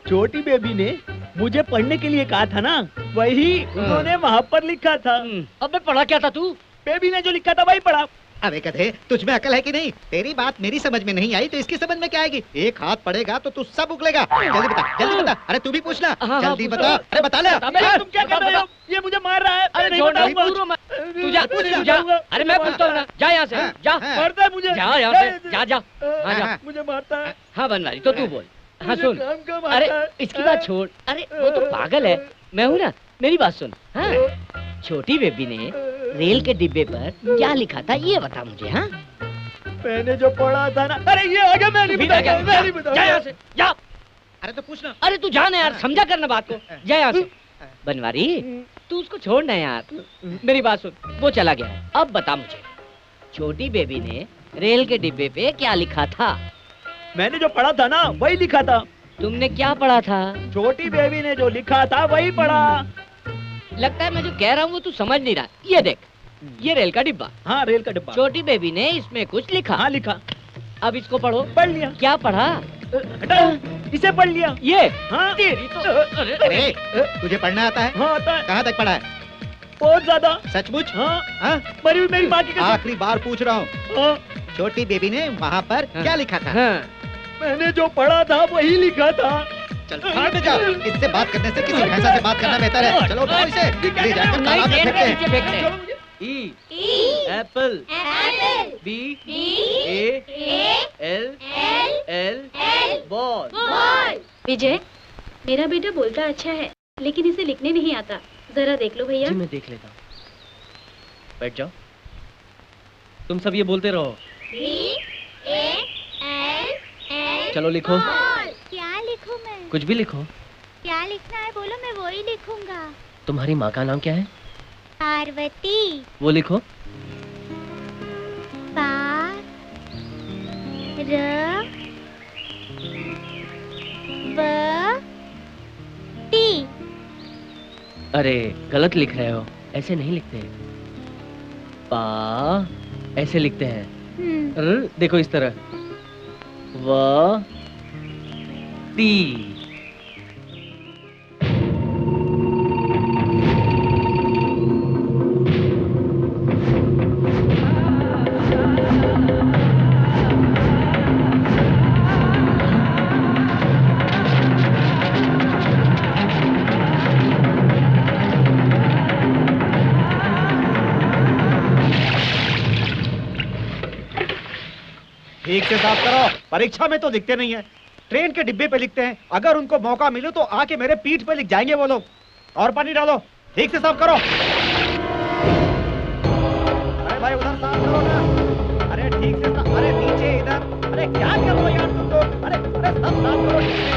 Speaker 6: छोटी बेबी ने मुझे पढ़ने के लिए कहा था ना, वही उन्होंने वहाँ पर लिखा था।
Speaker 1: अबे पढ़ा क्या था तू?
Speaker 6: बेबी ने जो लिखा था वही पढ़ा।
Speaker 15: अबे कधे, तुझ में अकल है कि नहीं? तेरी बात मेरी समझ में नहीं आई तो इसकी समझ में क्या आएगी? एक हाथ पड़ेगा तो तू सब उगलेगा। जल्दी बता, जल्दी बता। अरे तू भी पूछना, जल्दी बता। अरे बता ले।
Speaker 6: तुम क्या कर रहे हो? ये मुझे मार रहा है।
Speaker 1: अरे
Speaker 6: नहीं बताऊंगा।
Speaker 1: तू तू जा, अरे मैं पूछता हूँ ना, जा यहाँ से, जा।
Speaker 7: मारता है मुझे।
Speaker 1: जा यहाँ से, जा जा। हाँ जा।
Speaker 7: मुझे मारता है।
Speaker 1: हाँ बनवारी, तो तू बोल। हाँ सुन,
Speaker 7: राम का मारता
Speaker 1: अरे
Speaker 7: है।
Speaker 1: इसकी बात छोड़, अरे वो तो पागल है, मैं हूँ ना, मेरी बात सुन। हाँ, छोटी बेबी ने रेल के डिब्बे पर क्या लिखा था ये बता मुझे। हाँ,
Speaker 7: मैंने जो पढ़ा था ना, अरे ये आगे मैं नहीं बताऊंगा, मैं नहीं
Speaker 1: जा यहाँ से, जा।
Speaker 15: अरे तो पूछना।
Speaker 1: अरे तू जाना यार, समझा करना बात को, जा यहाँ से। बनवारी, तू उसको छोड़ना यार, मेरी बात सुन, वो चला गया है। अब बता मुझे, छोटी बेबी ने रेल के डिब्बे पे क्या लिखा था?
Speaker 7: मैंने जो पढ़ा था ना वही लिखा था।
Speaker 1: तुमने क्या पढ़ा था?
Speaker 7: छोटी बेबी ने जो लिखा था वही पढ़ा।
Speaker 1: लगता है मैं जो कह रहा हूँ वो तू समझ नहीं रहा। ये देख, ये रेल का डिब्बा।
Speaker 7: हाँ, रेल का डिब्बा।
Speaker 1: छोटी बेबी ने इसमें कुछ लिखा।
Speaker 7: हाँ, लिखा।
Speaker 1: अब इसको पढ़ो।
Speaker 7: पढ़ लिया।
Speaker 1: क्या पढ़ा?
Speaker 7: हटा, इसे पढ़ लिया।
Speaker 1: ये?
Speaker 7: हाँ।
Speaker 1: तेरी तो।
Speaker 15: अरे तुझे पढ़ना आता है?
Speaker 7: हाँ, आता है।
Speaker 15: कहाँ तक पढ़ा है?
Speaker 7: बहुत ज्यादा।
Speaker 15: सचमुच?
Speaker 7: हाँ।
Speaker 15: हाँ?
Speaker 7: मरी हुई मेरी माँ की कसम।
Speaker 15: आखिरी बार पूछ रहा हूँ।
Speaker 7: हाँ।
Speaker 15: छोटी बेबी ने वहाँ पर क्या लिखा था?
Speaker 1: हाँ।
Speaker 7: मैंने जो पढ़ा था वही लिखा था।
Speaker 15: चल भाग जा, इससे बात करने से किसी भैंसा से बात करना बेहतर है। चलो उठाओ इसे, ले जाकर तालाब में फेंकते हैं।
Speaker 1: E apple, B A L ball.
Speaker 12: Vijay, मेरा बेटा बोलता अच्छा है लेकिन इसे लिखने नहीं आता, जरा देख लो भैया।
Speaker 11: जी मैं देख लेता हूँ। बैठ जाओ, तुम सब ये बोलते रहो। चलो लिखो।
Speaker 9: क्या लिखूं मैं?
Speaker 11: कुछ भी लिखो।
Speaker 9: क्या लिखना है बोलो, मैं वो ही लिखूंगा।
Speaker 11: तुम्हारी माँ का नाम क्या है?
Speaker 9: पार्वती।
Speaker 11: वो लिखो।
Speaker 9: टी।
Speaker 11: अरे गलत लिख रहे हो, ऐसे नहीं लिखते। पा ऐसे लिखते हैं। देखो इस तरह। व ती।
Speaker 6: ठीक से साफ करो, परीक्षा में तो लिखते नहीं है, ट्रेन के डिब्बे पे लिखते हैं। अगर उनको मौका मिले तो आके मेरे पीठ पे लिख जाएंगे वो लोग। और पानी डालो, ठीक से साफ करो। अरे भाई उधर साफ करो ना। अरे ठीक से साफ, अरे नीचे इधर। अरे क्या कर रहे हो यार तुम लोग? अरे अरे सब साफ करो ठीक से।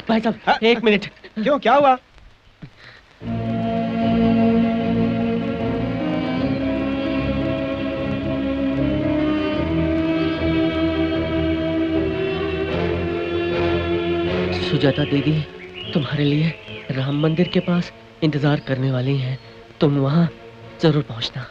Speaker 11: भाई साहब एक मिनट।
Speaker 6: क्यों, क्या हुआ?
Speaker 11: सुजाता दीदी तुम्हारे लिए राम मंदिर के पास इंतजार करने वाली हैं, तुम वहाँ जरूर पहुँचना।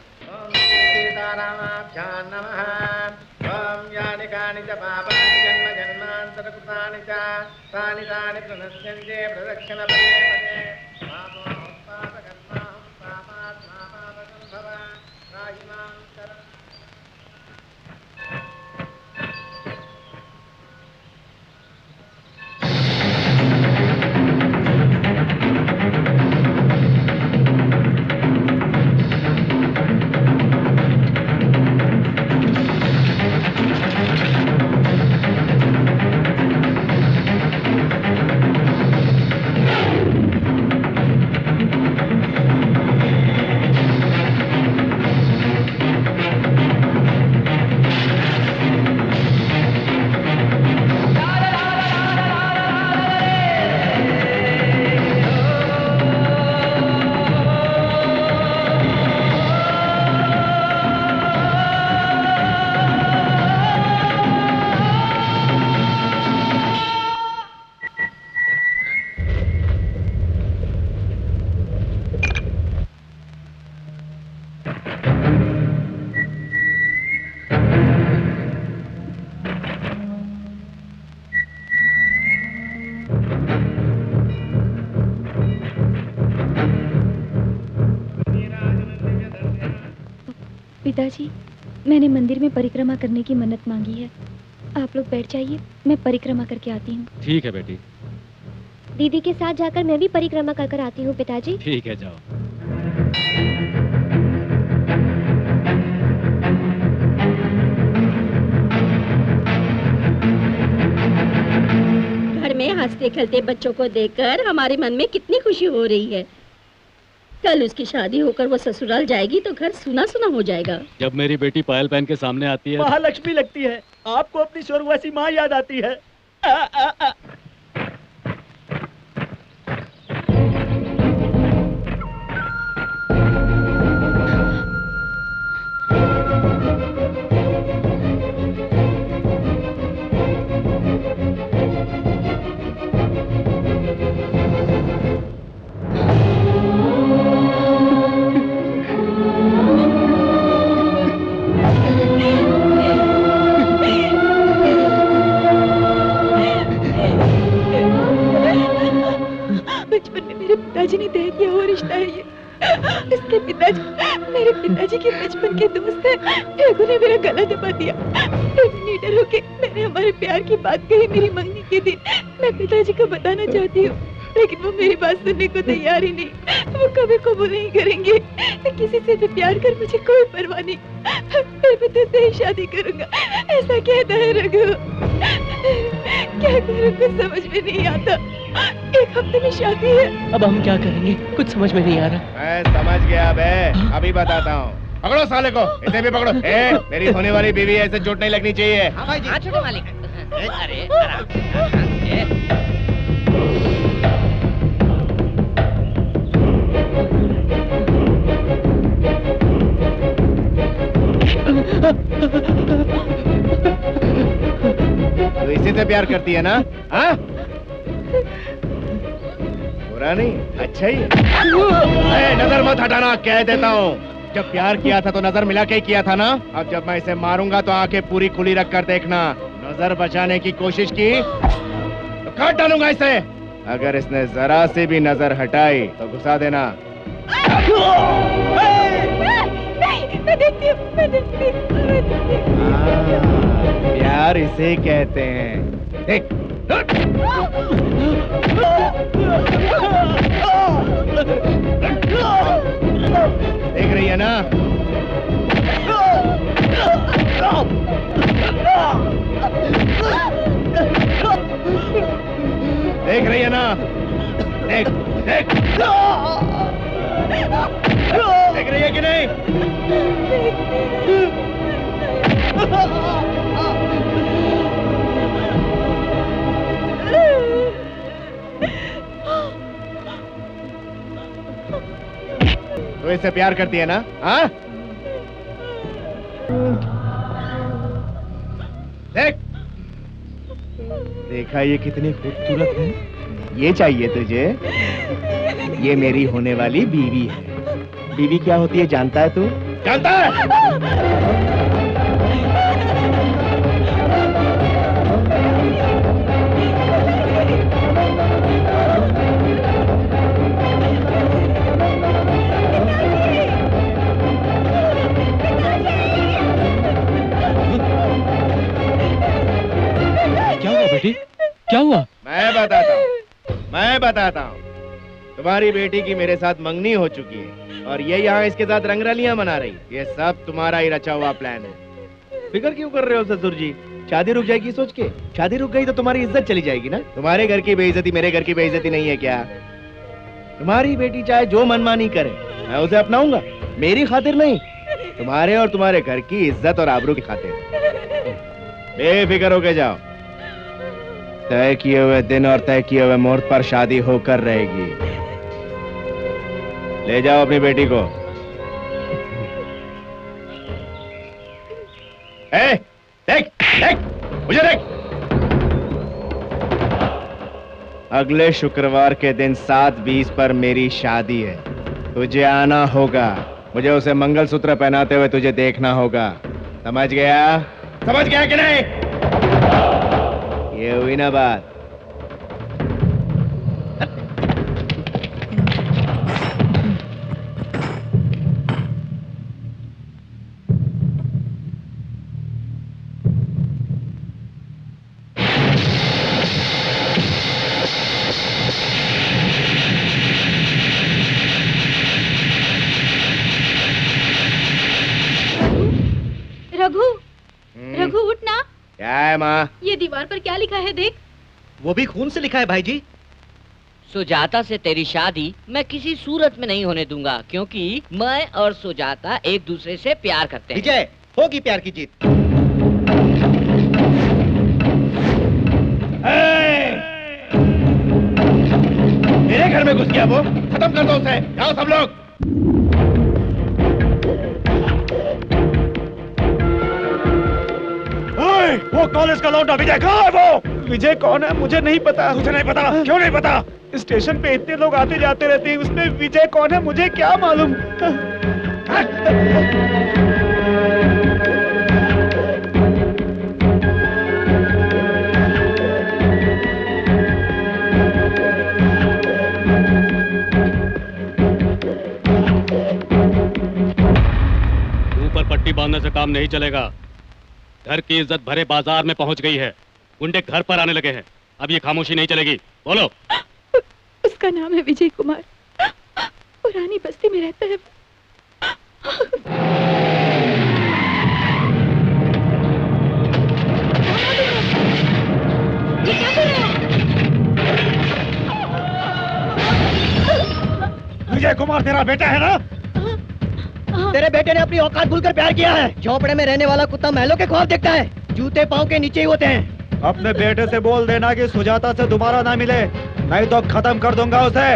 Speaker 13: पिताजी, मैंने मंदिर में परिक्रमा करने की मन्नत मांगी है। आप लोग बैठ जाइए, मैं परिक्रमा करके आती हूँ।
Speaker 5: ठीक है बेटी।
Speaker 9: दीदी के साथ जाकर मैं भी परिक्रमा कर आती हूँ पिताजी।
Speaker 5: ठीक है, जाओ।
Speaker 16: घर में हंसते खेलते बच्चों को देखकर हमारे मन में कितनी खुशी हो रही है। कल उसकी शादी होकर वो ससुराल जाएगी तो घर सुना सुना हो जाएगा।
Speaker 5: जब मेरी बेटी पायल पहन के सामने आती है
Speaker 7: महालक्ष्मी लगती है। आपको अपनी स्वर्गवासी माँ याद आती है।
Speaker 13: पिताजी ने तय किया हुआ रिश्ता है ये। इसके पिताजी मेरे पिताजी के बचपन के दोस्त हैं। रघु ने मेरा गला दबा दिया। निडर होके मैंने हमारे प्यार की बात कही मेरी मंगनी के दिन। मैं पिताजी को बताना चाहती हूँ, लेकिन वो मेरी बात सुनने को तैयार ही नहीं। वो कभी कबूल नहीं करेंगे। किसी से भी प्यार कर मुझे कोई परवाह नहीं। मैं तुझसे ही शादी करूंगा, ऐसा कहता है रघु। क्या करूं कुछ समझ में नहीं आता। एक हफ्ते में शादी है।
Speaker 11: अब हम क्या करेंगे, कुछ समझ में नहीं आ रहा।
Speaker 4: मैं समझ गया बे, अभी बताता हूँ। पकड़ो साले को, इसे भी पकड़ो। मेरी होने वाली बीवी है, इसे चोट नहीं लगनी चाहिए।
Speaker 10: हाँ भाई जी। हाँ छोटे मालिक। अरे
Speaker 4: तो इसी से प्यार करती है ना? हाँ? बुरा नहीं, अच्छा ही है। नजर मत हटाना, कह देता हूँ। जब प्यार किया था तो नजर मिला के ही किया था ना। अब जब मैं इसे मारूंगा तो आंखें पूरी खुली रख कर देखना। नजर बचाने की कोशिश की तो काट डालूंगा इसे। अगर इसने जरा से भी नजर हटाई तो घुसा देना।
Speaker 13: मैं देखती हूँ, मैं देखती हूँ।
Speaker 4: प्यार इसे कहते हैं। देख देख रही है ना? देख रही है ना? देख देख देख रही है कि नहीं? तो इससे प्यार करती है ना? हाँ? देख देखा ये कितनी खूबसूरत है। ये चाहिए तुझे? ये मेरी होने वाली बीवी है। बीवी क्या होती है जानता है तू? जानता है?
Speaker 5: क्या हुआ बेटी, क्या हुआ?
Speaker 4: मैं बताता हूँ। तुम्हारी बेटी की मेरे साथ मंगनी हो चुकी है और ये यहाँ इसके साथ रंगरलियां मना रही। ये सब तुम्हारा ही रचा हुआ प्लान है। फिक्र क्यों कर रहे हो ससुर जी? शादी रुक जाएगी सोच के। शादी रुक गई तो तुम्हारी इज्जत चली जाएगी ना। तुम्हारे घर की बेइज्जती मेरे घर की बेइज्जती नहीं है क्या? तुम्हारी बेटी चाहे जो मनमानी करे, मैं उसे अपनाऊंगा। मेरी खातिर नहीं, तुम्हारे और तुम्हारे घर की इज्जत और आबरू की खातिर। बेफिक्र होके जाओ। तय किए हुए दिन और तय किए हुए मुहूर्त पर शादी होकर रहेगी। ले जाओ अपनी बेटी को। देख देख मुझे देख। अगले शुक्रवार के दिन 7:20 पर मेरी शादी है। तुझे आना होगा। मुझे उसे मंगलसूत्र पहनाते हुए तुझे देखना होगा। समझ गया? समझ गया कि नहीं? ये हुई ना बात।
Speaker 15: माँ।
Speaker 12: ये दीवार पर क्या लिखा है देख।
Speaker 15: वो भी खून से लिखा है भाई जी।
Speaker 1: सुजाता से तेरी शादी मैं किसी सूरत में नहीं होने दूंगा, क्योंकि मैं और सुजाता एक दूसरे से प्यार करते हैं।
Speaker 15: विजय, होगी प्यार की जीत।
Speaker 4: मेरे घर में घुस गया वो, खत्म कर दो उसे। जाओ सब लोग।
Speaker 6: वो कॉलेज का लौंडा विजय कहाँ है? वो विजय कौन है मुझे नहीं पता।
Speaker 4: तुझे नहीं पता? क्यों नहीं पता?
Speaker 6: स्टेशन पे इतने लोग आते जाते रहते हैं, उसमें विजय कौन है मुझे क्या मालूम।
Speaker 5: ऊपर पट्टी बांधने से काम नहीं चलेगा। घर की इज्जत भरे बाजार में पहुंच गई है, गुंडे घर पर आने लगे हैं। अब ये खामोशी नहीं चलेगी। बोलो।
Speaker 13: उसका नाम है विजय कुमार, पुरानी बस्ती में रहता है।
Speaker 2: ये क्या कर रहे हो?
Speaker 4: विजय कुमार तेरा बेटा है ना?
Speaker 8: तेरे बेटे ने अपनी औकात भूलकर प्यार किया है। झोपड़े में रहने वाला कुत्ता महलों के ख्वाब देखता है, जूते पांव के नीचे ही होते हैं।
Speaker 6: अपने बेटे से बोल देना कि सुजाता से दोबारा ना मिले, नहीं तो खत्म कर दूंगा उसे।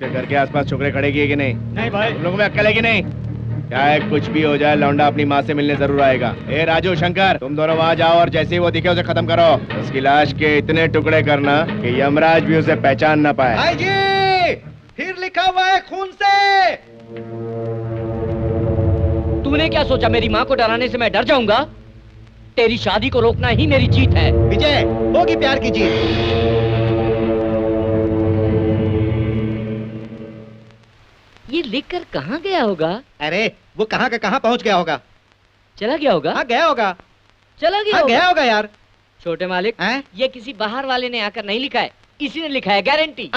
Speaker 15: घर के आसपास छोकरे खड़े किए कि नहीं?
Speaker 7: नहीं भाई।
Speaker 15: तुम लोगों में अक्ल है कि नहीं? चाहे कुछ भी हो जाए, लौंडा अपनी माँ से मिलने जरूर आएगा। ए राजू, शंकर, तुम दोनों वहाँ जाओ और जैसे ही वो दिखे उसे खत्म करो। उसकी लाश के इतने टुकड़े करना कि यमराज भी उसे पहचान ना पाए।
Speaker 3: भाई जी, फिर लिखा हुआ है खून से।
Speaker 1: तूने क्या सोचा मेरी माँ को डराने से मैं डर जाऊंगा? तेरी शादी को रोकना ही मेरी जीत है।
Speaker 3: विजय, होगी प्यार की जीत।
Speaker 1: ये लिखकर कहाँ गया होगा?
Speaker 3: अरे वो कहाँ का कहाँ पहुँच गया होगा।
Speaker 1: चला गया होगा?
Speaker 3: हाँ गया होगा।
Speaker 1: चला गया
Speaker 3: हाँ,
Speaker 1: होगा?
Speaker 3: गया होगा यार।
Speaker 1: छोटे मालिक, ये किसी बाहर वाले ने आकर नहीं लिखा है, इसी ने लिखा है, गारंटी।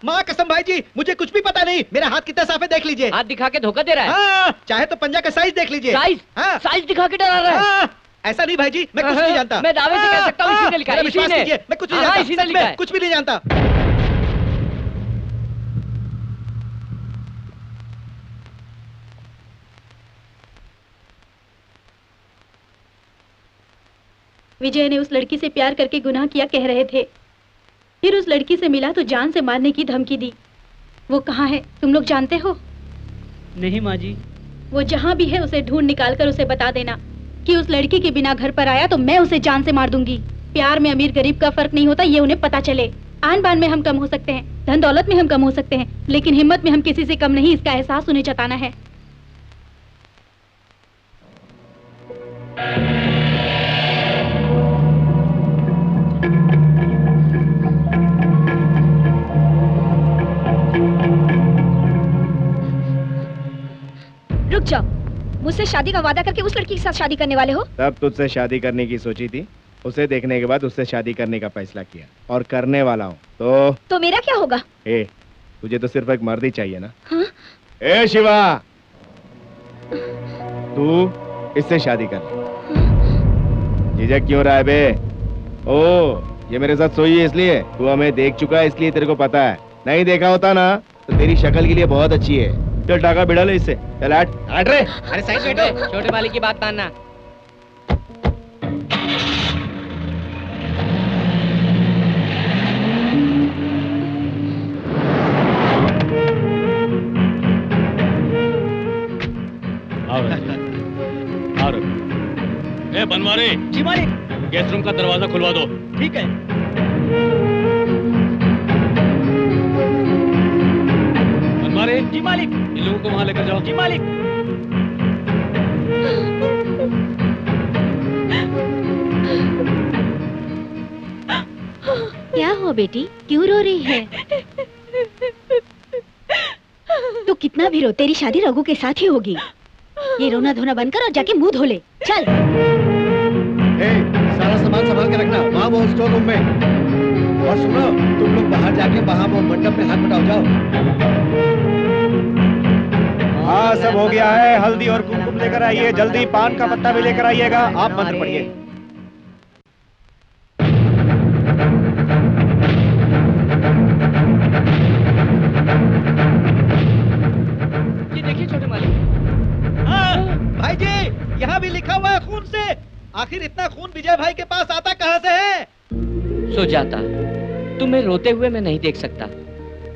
Speaker 3: माँ कसम भाई जी, मुझे कुछ भी पता नहीं। मेरा हाथ कितना साफ है देख लीजिए।
Speaker 1: हाथ दिखा के धोखा दे रहा है।
Speaker 3: चाहे तो पंजा का साइज देख लीजिए।
Speaker 1: साइज? साइज दिखा के डरा रहा है।
Speaker 3: ऐसा नहीं भाई जी, मैं कुछ नहीं जानता।
Speaker 1: मैं दावे से कह सकता हूँ इसी ने लिखा है।
Speaker 3: विश्वास कीजिए, मैं कुछ नहीं जानता।
Speaker 1: इसी ने लिखा है।
Speaker 3: कुछ भी नहीं जानता।
Speaker 12: विजय ने उस लड़की से प्यार करके गुनाह किया कह रहे थे, फिर उस लड़की से मिला तो जान से मारने की धमकी दी। वो कहाँ है तुम लोग जानते हो?
Speaker 10: नहीं माँ जी।
Speaker 12: वो जहाँ भी है उसे ढूंढ निकाल कर उसे बता देना कि उस लड़की के बिना घर पर आया तो मैं उसे जान से मार दूंगी। प्यार में अमीर गरीब का फर्क नहीं होता, ये उन्हें पता चले। आन बान में हम कम हो सकते हैं, धन दौलत में हम कम हो सकते हैं, लेकिन हिम्मत में हम किसी से कम नहीं, इसका एहसास उन्हें जताना है।
Speaker 2: रुक जाओ, मुझसे शादी का वादा करके उस लड़की के साथ शादी करने वाले हो?
Speaker 15: तब तुझसे शादी करने की सोची थी, उसे देखने के बाद उससे शादी करने का फैसला किया और करने वाला हूँ। तो
Speaker 2: मेरा क्या होगा?
Speaker 15: ए, तुझे तो सिर्फ एक मर्द ही चाहिए ना?
Speaker 2: हाँ?
Speaker 15: ए शिवा, तू इससे शादी कर। झिझक क्यों रहा है बे? ओ, ये मेरे साथ सोई है इसलिए? तू हमें देख चुका है इसलिए तेरे को पता है। नहीं देखा होता ना तो तेरी शक्ल के लिए बहुत अच्छी है। चल टाका बिड़ा ले इससे। चल हट रे।
Speaker 1: अरे साइड बैठो, छोटे मालिक की बात मानना।
Speaker 5: ए बनवारी।
Speaker 7: जी मालिक।
Speaker 5: गेस्ट रूम का दरवाजा खुलवा दो।
Speaker 7: ठीक है।
Speaker 5: बनवारी।
Speaker 7: जी मालिक।
Speaker 5: इन लोगों को वहां लेकर जाओ।
Speaker 7: जी मालिक।
Speaker 13: क्या हुआ बेटी, क्यों रो रही है? तू कितना भी रो, तेरी शादी रघु के साथ ही होगी। ये रोना धोना बंद कर और जाके मुंह धो ले। चल।
Speaker 3: सारा सामान संभाल के रखना, वहाँ वो स्टोर रूम में। और सुनो, तुम लोग बाहर जाके वहाँ वो मंडप में हाथ बटाओ जाओ।
Speaker 6: हाँ, सब हो गया है। हल्दी और कुमकुम लेकर आइए, जल्दी पान का पत्ता भी लेकर आइएगा। आप मंत्र पढ़िए।
Speaker 1: ये देखिए छोटे मालिक।
Speaker 7: भाई जी, यहाँ भी लिखा हुआ है खून से। आखिर इतना खून विजय भाई के पास आता कहाँ से है?
Speaker 1: सुजाता, तुम्हें रोते हुए मैं नहीं देख सकता।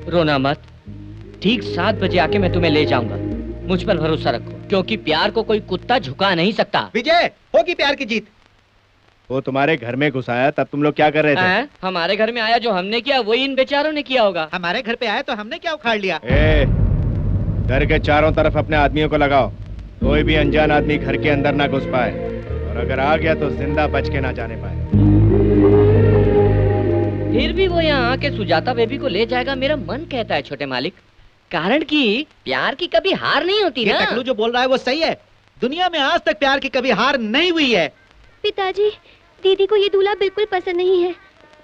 Speaker 1: रोना मत। ठीक 7 बजे आके मैं तुम्हें ले जाऊंगा। मुझ पर भरोसा रखो, क्योंकि प्यार को कोई कुत्ता झुका नहीं सकता।
Speaker 7: विजय, होगी प्यार की जीत।
Speaker 15: वो तुम्हारे घर में घुसाया, तब तुम लोग क्या कर रहे थे?
Speaker 1: हमारे घर में आया, जो हमने किया वही इन बेचारों ने किया होगा।
Speaker 7: हमारे घर पे आया तो हमने क्या उखाड़ लिया?
Speaker 15: घर के चारों तरफ अपने आदमियों को लगाओ। कोई भी अनजान आदमी घर के अंदर ना घुस पाए, और अगर आ गया तो जिंदा बच के ना जाने पाए।
Speaker 1: फिर भी वो यहाँ आके सुजाता बेबी को ले जाएगा, मेरा मन कहता है छोटे मालिक। कारण कि प्यार की कभी हार नहीं होती ना।
Speaker 7: टकलू जो बोल रहा है वो सही है। दुनिया में आज तक प्यार की कभी हार नहीं हुई है।
Speaker 9: पिताजी, दीदी को ये दूल्हा बिल्कुल पसंद नहीं है।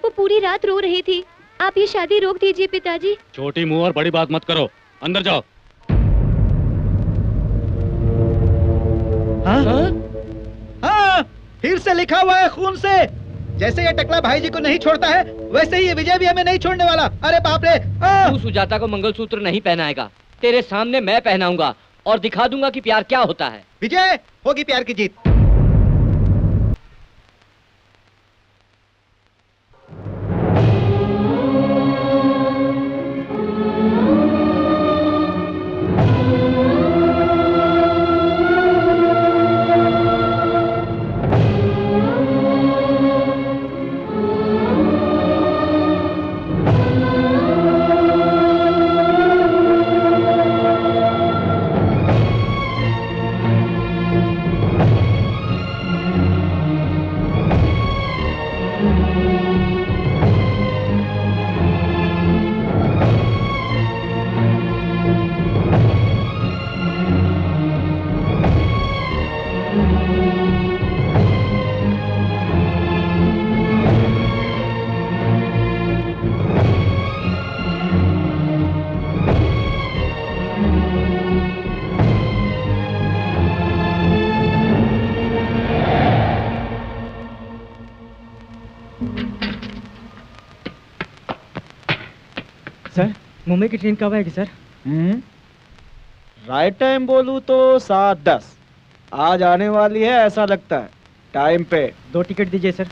Speaker 9: वो पूरी रात रो रही थी। आप ये शादी रोक दीजिए पिताजी।
Speaker 5: छोटी मुंह और बड़ी बात मत करो, अंदर जाओ।
Speaker 7: हाँ, फिर से लिखा हुआ है खून से। जैसे ये टकला भाई जी को नहीं छोड़ता है, वैसे ही ये विजय भी हमें नहीं छोड़ने वाला। अरे बाप रे!
Speaker 1: तू सुजाता को मंगलसूत्र नहीं पहनाएगा, तेरे सामने मैं पहनाऊंगा और दिखा दूंगा कि प्यार क्या होता है।
Speaker 7: विजय, होगी प्यार की जीत।
Speaker 14: सर, मुंबई की ट्रेन कब आएगी सर?
Speaker 6: राइट टाइम बोलूं तो 7:10 आज आने वाली है, ऐसा लगता है। टाइम पे
Speaker 14: 2 टिकट दीजिए सर।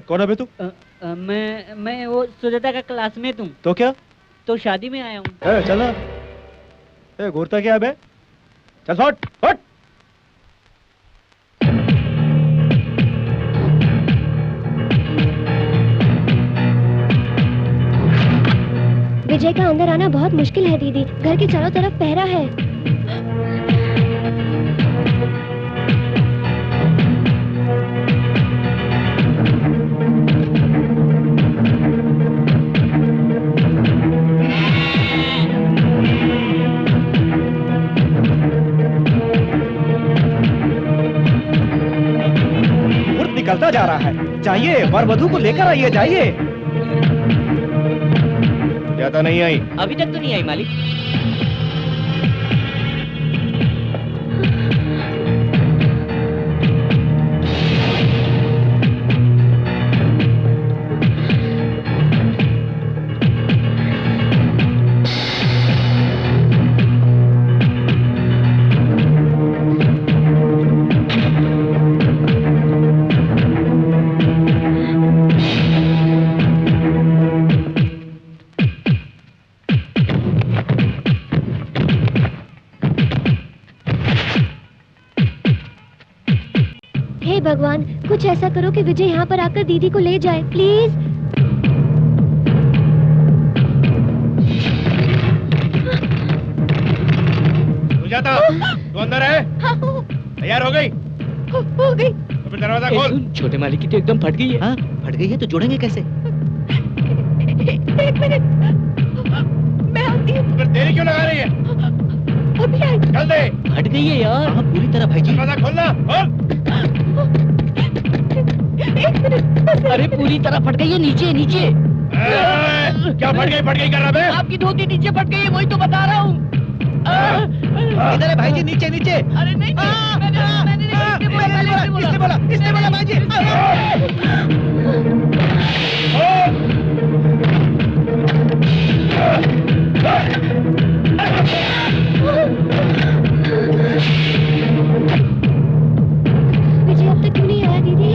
Speaker 6: कौन है बे तू?
Speaker 10: मैं वो सुजाता का क्लासमेट हूँ।
Speaker 6: तो क्या?
Speaker 10: तो शादी में आया हूँ।
Speaker 6: चल ना। घूरता क्या है बे? चल फट फट।
Speaker 9: विजय का अंदर आना बहुत मुश्किल है दीदी। घर के चारों तरफ पहरा है।
Speaker 6: निकलता जा रहा है। जाइए, वर वधू को लेकर आइए, जाइए।
Speaker 15: क्या तो नहीं आई?
Speaker 1: अभी तक तो नहीं आई मालिक।
Speaker 9: भगवान, कुछ ऐसा करो कि विजय यहाँ पर आकर दीदी को ले जाए, प्लीज।
Speaker 15: सुजाता, तू अंदर है? तैयार हो गई?
Speaker 13: हो गई।
Speaker 15: तो फिर दरवाजा खोल।
Speaker 1: छोटे मालिक की तो एकदम फट गई है।
Speaker 7: हाँ, फट गई है तो जोड़ेंगे कैसे?
Speaker 13: एक मिनट, मैं आती हूँ।
Speaker 15: फिर देरी क्यों लगा रही है?
Speaker 13: अभी आई।
Speaker 15: चल दे।
Speaker 1: फट गई है यार।
Speaker 7: हाँ, पूरी तरह भाई जी।
Speaker 15: दरवाजा खोलना।
Speaker 13: एक मिनट।
Speaker 1: अरे पूरी तरह फट गई है, नीचे नीचे।
Speaker 15: क्या फट गई कर रहा है?
Speaker 1: आपकी धोती नीचे फट गई है, वही तो बता रहा हूँ।
Speaker 7: इधर है भाई जी, नीचे नीचे।
Speaker 1: अरे नहीं,
Speaker 7: इसने बोला भाई जी।
Speaker 9: विजय अब तक क्यों नहीं आया दीदी?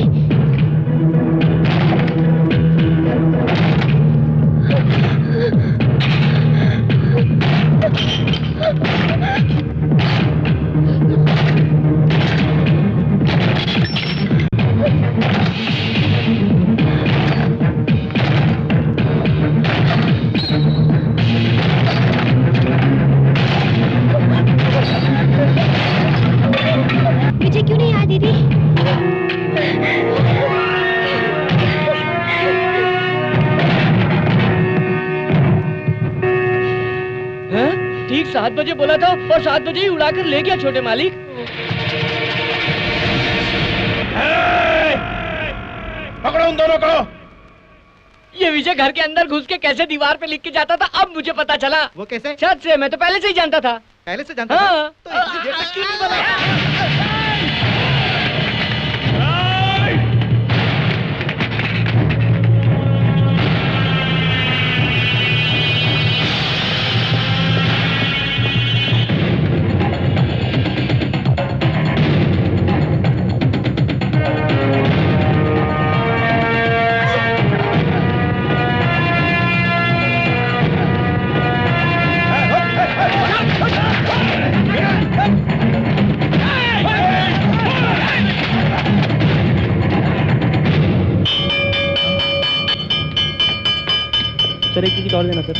Speaker 9: विजय क्यों नहीं आया दीदी?
Speaker 1: ठीक 7 बजे बोला था और 7 बजे ही उड़ाकर ले गया छोटे मालिक।
Speaker 15: पकड़ो उन दोनों को।
Speaker 1: ये विजय घर के अंदर घुस के कैसे दीवार पे लिख के जाता था, अब मुझे पता चला।
Speaker 7: वो कैसे?
Speaker 1: छत से। मैं तो पहले से ही जानता था।
Speaker 7: पहले से जानता
Speaker 1: हाँ।
Speaker 7: था? तो इतनी देर तक क्यों नहीं बोला?
Speaker 8: सर एक टिकट और देना सर।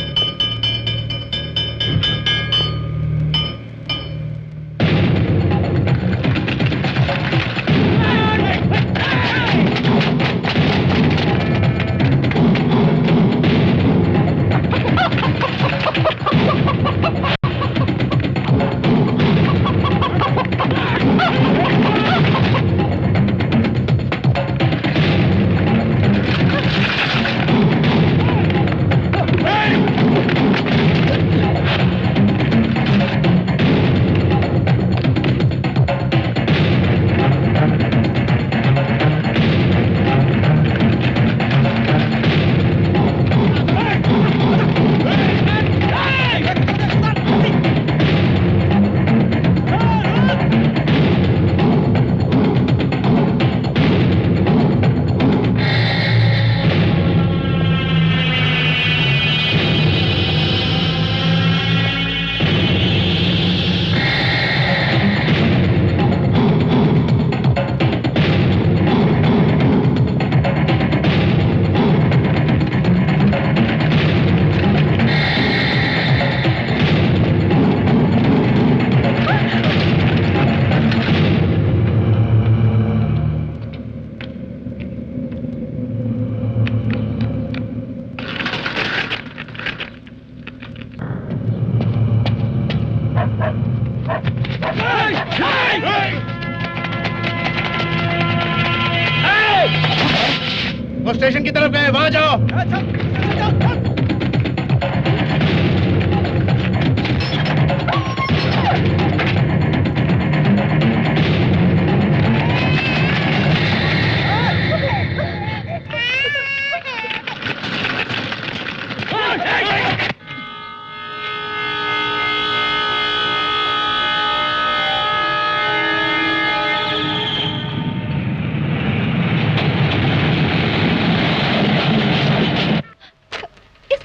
Speaker 15: वो स्टेशन की तरफ गए, वहां जाओ।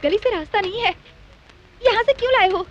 Speaker 13: गली से रास्ता नहीं है, यहाँ से क्यों लाए हो?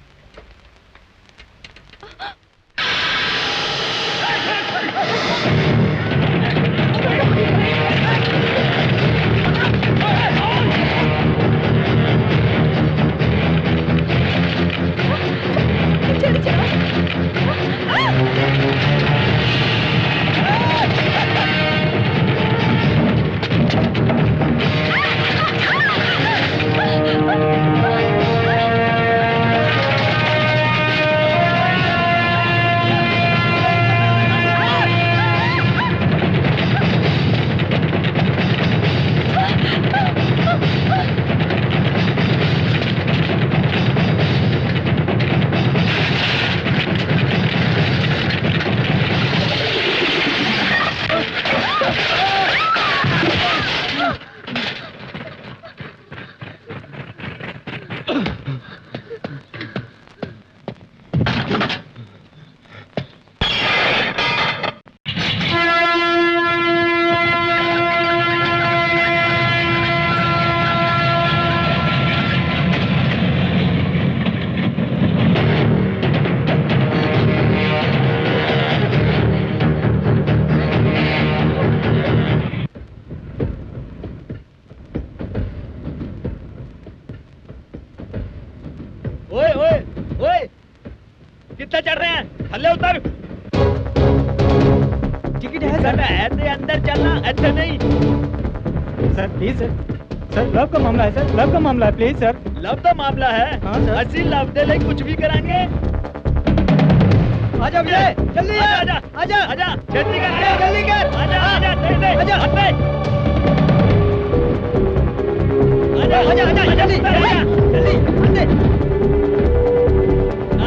Speaker 4: ओए ओए ओए, कितना चढ़ रहे हैं? थल्ले उतर।
Speaker 14: टिकट है सर।
Speaker 4: ऐसे अंदर चलना, ऐसे नहीं।
Speaker 14: Sir please sir, sir love का मामला है सर, लव का मामला है, प्लीज सर।
Speaker 4: लव का मामला है?
Speaker 14: हाँ सर।
Speaker 4: असली लव दे ले, कुछ भी कराएंगे।
Speaker 14: आजा विजय, जल्दी
Speaker 4: आजा आजा आजा, जल्दी कर,
Speaker 14: जल्दी कर।
Speaker 4: आजा आजा, दे दे, आजा हाथ पे। आजा आजा आजा, जल्दी जल्दी जल्दी,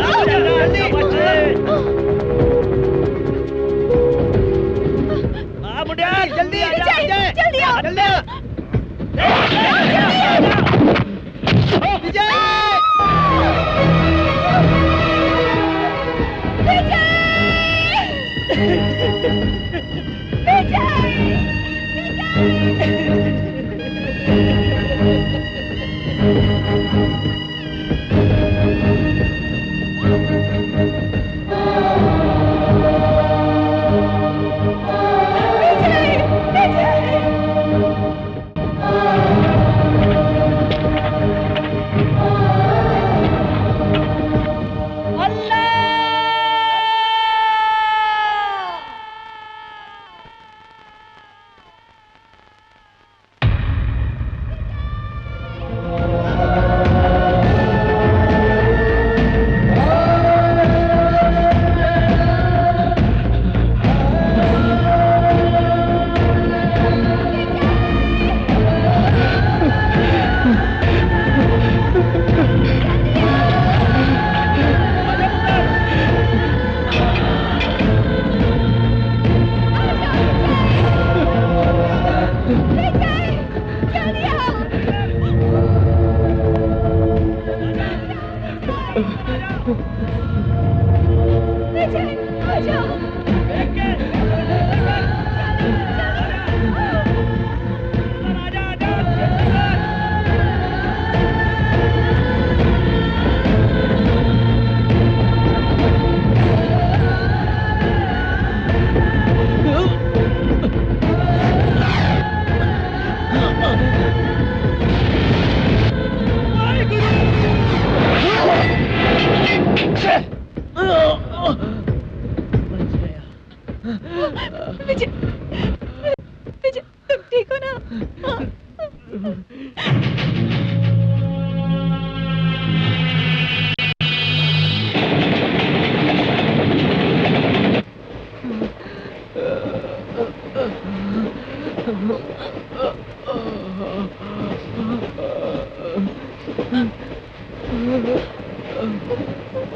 Speaker 4: आजा जल्दी बच्चे। बुढ़िया जल्दी
Speaker 14: जल्दी आओ,
Speaker 4: जल्दी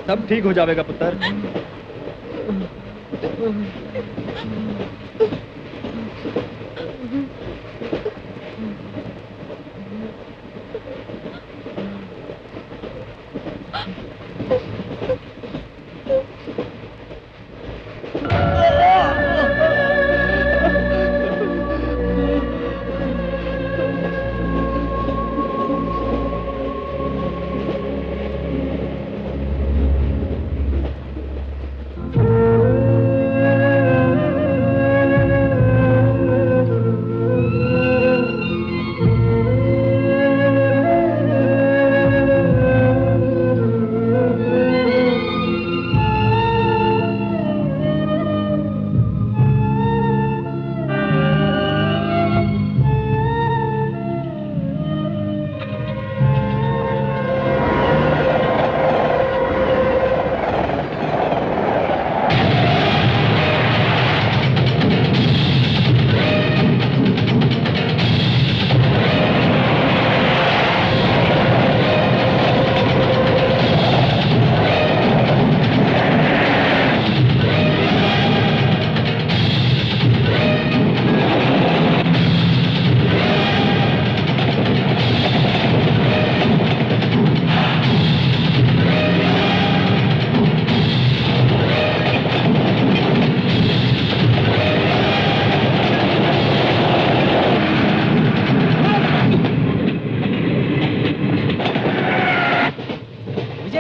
Speaker 4: सब ठीक हो जाएगा पुत्र।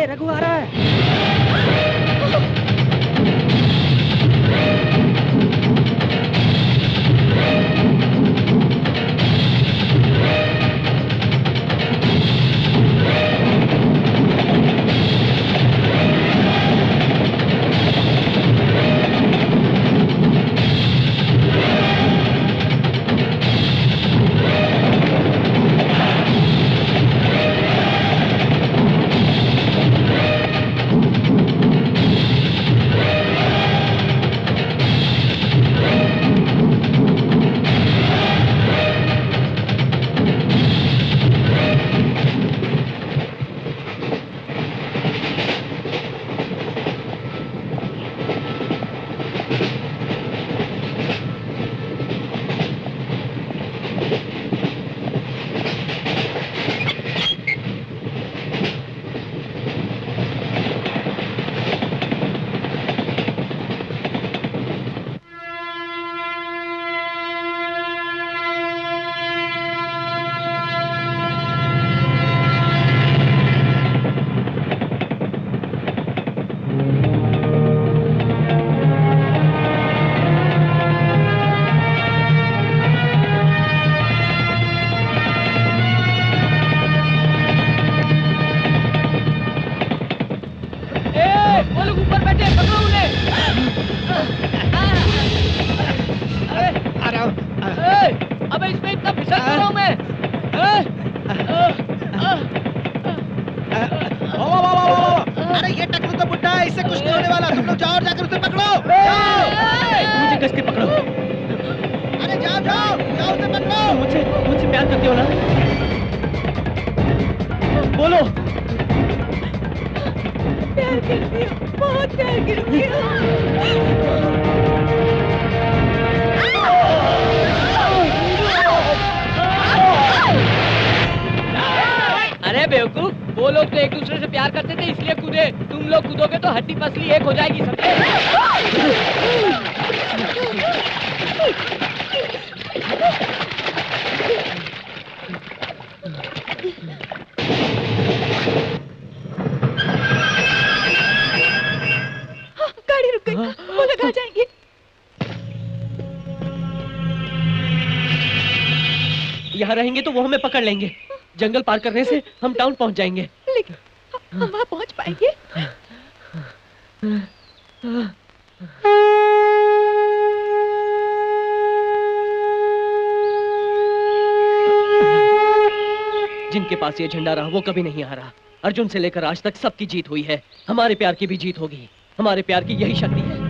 Speaker 14: रघु आ रहा है।
Speaker 1: कितना फिसल रहा हूँ मैं।
Speaker 7: अरे ये टकलू तो बुड्ढा है, इससे कुछ नहीं होने वाला। तुम लोग जाओ और जाकर उसे पकड़ो।
Speaker 11: मुझे कस के पकड़ो।
Speaker 7: अरे जाओ जाओ जाओ, उसे पकड़ो।
Speaker 11: मुझसे प्यार करते हो ना? बोलो।
Speaker 13: प्यार करती हूँ, बहुत प्यार करती हूँ।
Speaker 1: अरे बेवकूफ, वो लोग तो एक दूसरे से प्यार करते थे इसलिए कूदे। तुम लोग कूदोगे तो हड्डी पसली एक हो जाएगी सबसे।
Speaker 13: गाड़ी रुक गई, वो लोग आ जाएंगे।
Speaker 11: यहाँ रहेंगे तो वो हमें पकड़ लेंगे। जंगल पार करने से हम टाउन पहुंच जाएंगे।
Speaker 13: लेकिन हम वहाँ पहुंच पाएंगे?
Speaker 11: जिनके पास ये झंडा रहा वो कभी नहीं हारा। अर्जुन से लेकर आज तक सबकी जीत हुई है। हमारे प्यार की भी जीत होगी। हमारे प्यार की यही शक्ति है।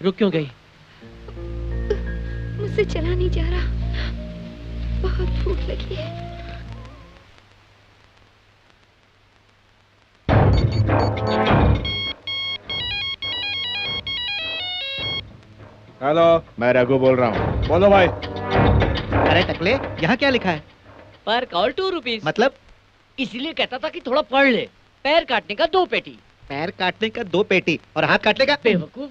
Speaker 11: रुक क्यों गई?
Speaker 13: मुझसे चला नहीं जा रहा, बहुत भूख लगी है।
Speaker 15: हेलो, मैं रघु बोल रहा हूँ। बोलो भाई।
Speaker 7: अरे टकले, यहाँ क्या लिखा है?
Speaker 1: पर कॉल 2 रुपीज।
Speaker 7: मतलब?
Speaker 1: इसलिए कहता था कि थोड़ा पढ़ ले। पैर काटने का 2 पेटी।
Speaker 7: पैर काटने का 2 पेटी और हाथ काटने का?
Speaker 1: बेवकूफ,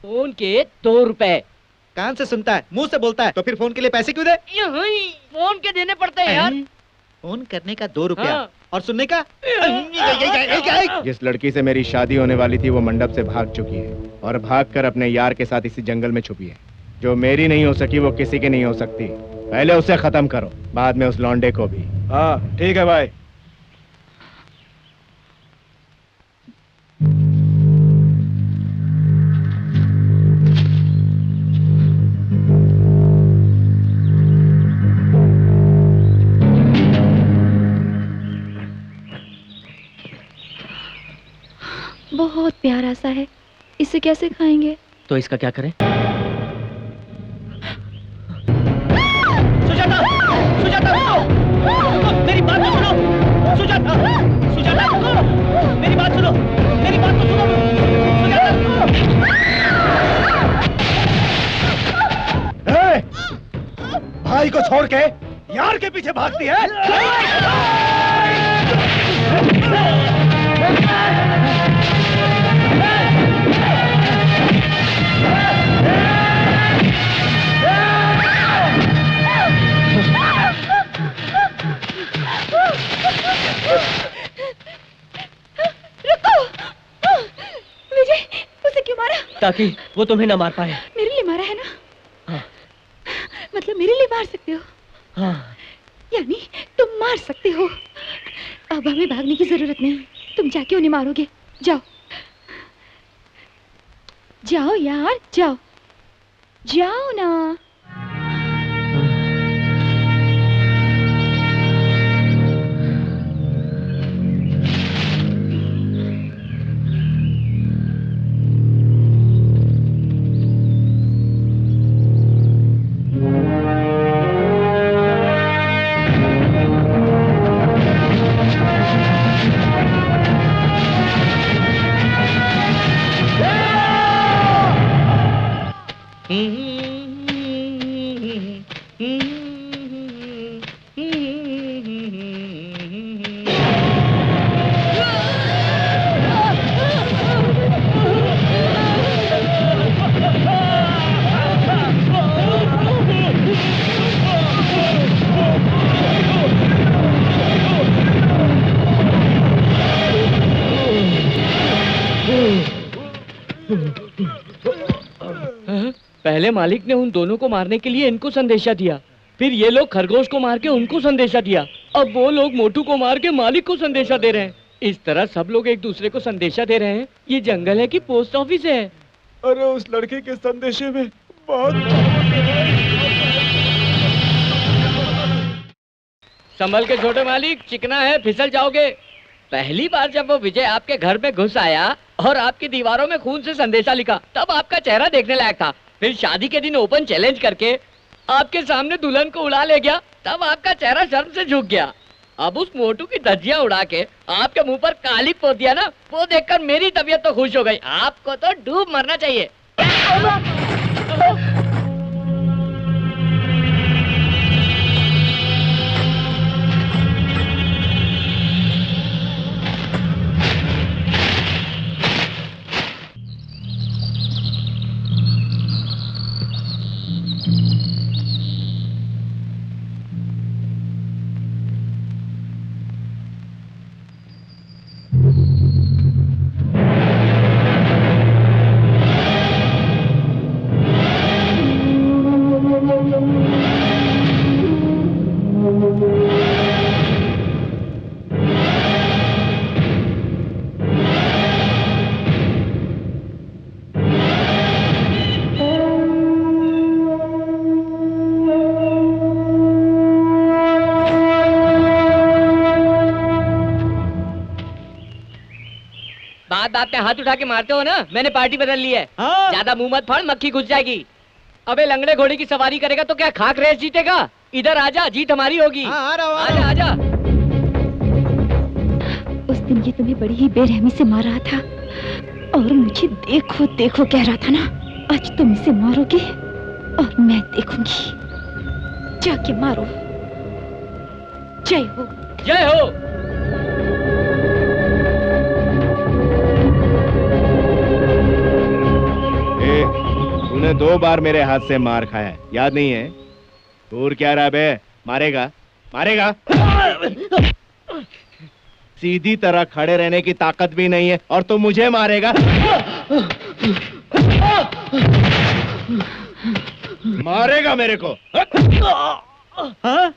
Speaker 1: फोन के 2 रुपए।
Speaker 7: कान से सुनता है, मुंह से बोलता है, तो फिर फोन के लिए पैसे क्यों दे?
Speaker 1: फोन के देने पड़ते हैं यार।
Speaker 7: फोन करने का 2 रुपया
Speaker 1: हाँ।
Speaker 7: और सुनने का?
Speaker 15: जिस लड़की से मेरी शादी होने वाली थी वो मंडप से भाग चुकी है और भागकर अपने यार के साथ इसी जंगल में छुपी है। जो मेरी नहीं हो सकी वो किसी की नहीं हो सकती। पहले उसे खत्म करो, बाद में उस लौंडे को भी।
Speaker 6: हाँ ठीक है भाई।
Speaker 13: बहुत प्यारा सा है, इसे कैसे खाएंगे?
Speaker 11: तो इसका क्या करें?
Speaker 1: सुजाता, सुजाता रुको, मेरी बात तो सुनो। सुजाता, सुजाता रुको, मेरी बात सुनो, मेरी बात तो सुनो।
Speaker 6: सुजाता, भाई को छोड़ के यार के पीछे भागती है।
Speaker 13: रुको! विजय, उसे क्यों मारा?
Speaker 11: ताकि वो तुम्हें ना मार पाए।
Speaker 13: मेरे लिए मारा है ना?
Speaker 11: हाँ।
Speaker 13: मतलब मेरे लिए मार सकते हो?
Speaker 11: हाँ।
Speaker 13: यानी तुम मार सकते हो। अब हमें भागने की जरूरत नहीं, तुम जाके उन्हें मारोगे। जाओ जाओ यार, जाओ जाओ ना।
Speaker 1: पहले मालिक ने उन दोनों को मारने के लिए इनको संदेशा दिया, फिर ये लोग खरगोश को मार के उनको संदेशा दिया, अब वो लोग मोटू को मार के मालिक को संदेशा दे रहे हैं। इस तरह सब लोग एक दूसरे को संदेशा दे रहे हैं। ये जंगल है कि पोस्ट ऑफिस है?
Speaker 6: अरे उस लड़के के संदेशे में बहुत
Speaker 1: संभल के छोटे मालिक, चिकना है, फिसल जाओगे। पहली बार जब वो विजय आपके घर में घुस आया और आपकी दीवारों में खून से संदेशा लिखा, तब आपका चेहरा देखने लायक था। फिर शादी के दिन ओपन चैलेंज करके आपके सामने दुल्हन को उड़ा ले गया, तब आपका चेहरा शर्म से झुक गया। अब उस मोटू की धज्जियां उड़ा के आपके मुंह पर काली पोत दिया ना, वो देखकर मेरी तबीयत तो खुश हो गई। आपको तो डूब मरना चाहिए। बात पे हाथ उठा के मारते हो ना, मैंने पार्टी बदल ली है। ज्यादा मुंह मत फाड़, मक्खी घुस जाएगी। अबे लंगड़े घोड़े की सवारी करेगा तो क्या खाक रेस जीतेगा? इधर आजा, जीत हमारी होगी। आजा आजा।
Speaker 13: उस दिन ये तुम्हें बड़ी ही बेरहमी से मार रहा था और मुझे देखो देखो कह रहा था ना। आज तुम इसे मारोगे और मैं देखूंगी। जाके मारो। जय हो।
Speaker 1: जय हो।
Speaker 15: तूने 2 बार मेरे हाथ से मार खाया है, याद नहीं है? दूर क्या रहा बे? मारेगा मारेगा? सीधी तरह खड़े रहने की ताकत भी नहीं है और तू मुझे मारेगा? मारेगा मेरे को?
Speaker 7: हाँ?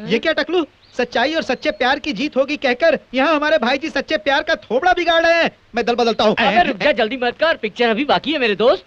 Speaker 7: ये क्या टकलू? सच्चाई और सच्चे प्यार की जीत होगी कहकर यहाँ हमारे भाई जी सच्चे प्यार का थोबड़ा बिगाड़ रहे हैं। मैं दल बदलता हूँ।
Speaker 1: रुक जा, जल्दी मत कर, पिक्चर अभी बाकी है मेरे दोस्त।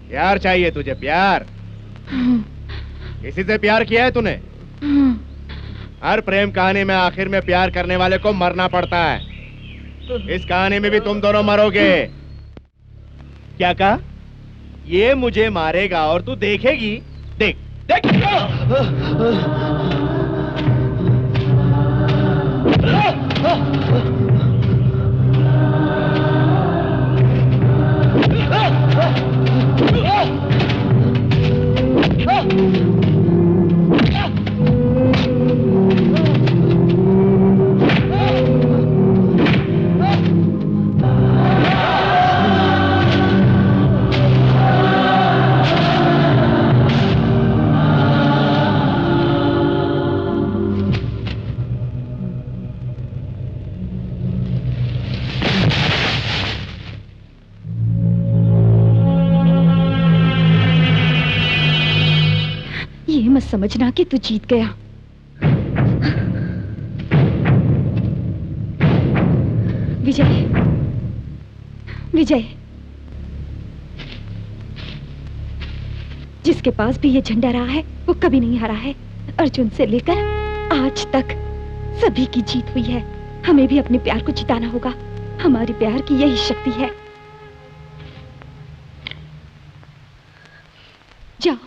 Speaker 15: प्यार चाहिए तुझे? प्यार? किसी से प्यार किया है तूने? हर प्रेम कहानी में आखिर में प्यार करने वाले को मरना पड़ता है। इस कहानी में भी तुम दोनों मरोगे। क्या कहा? ये मुझे मारेगा और तू देखेगी। देख देख।
Speaker 13: मत समझना कि तू जीत गया। विजय, विजय, जिसके पास भी ये झंडा रहा है वो कभी नहीं हारा है। अर्जुन से लेकर आज तक सभी की जीत हुई है। हमें भी अपने प्यार को जिताना होगा। हमारे प्यार की यही शक्ति है। जाओ।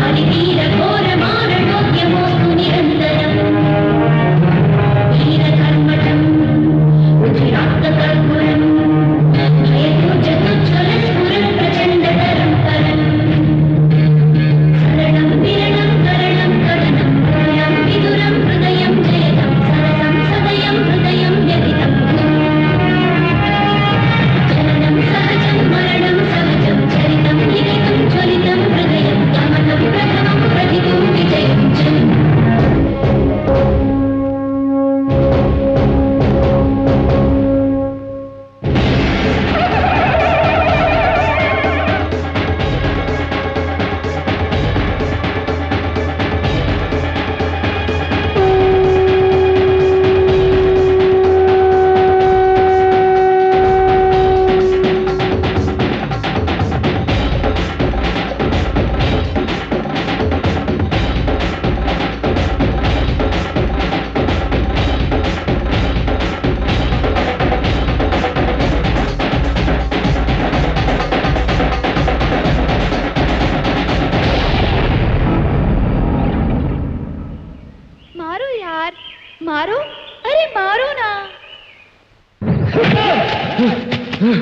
Speaker 17: हरिवीर घोर मारणोद्यमो
Speaker 13: झंडे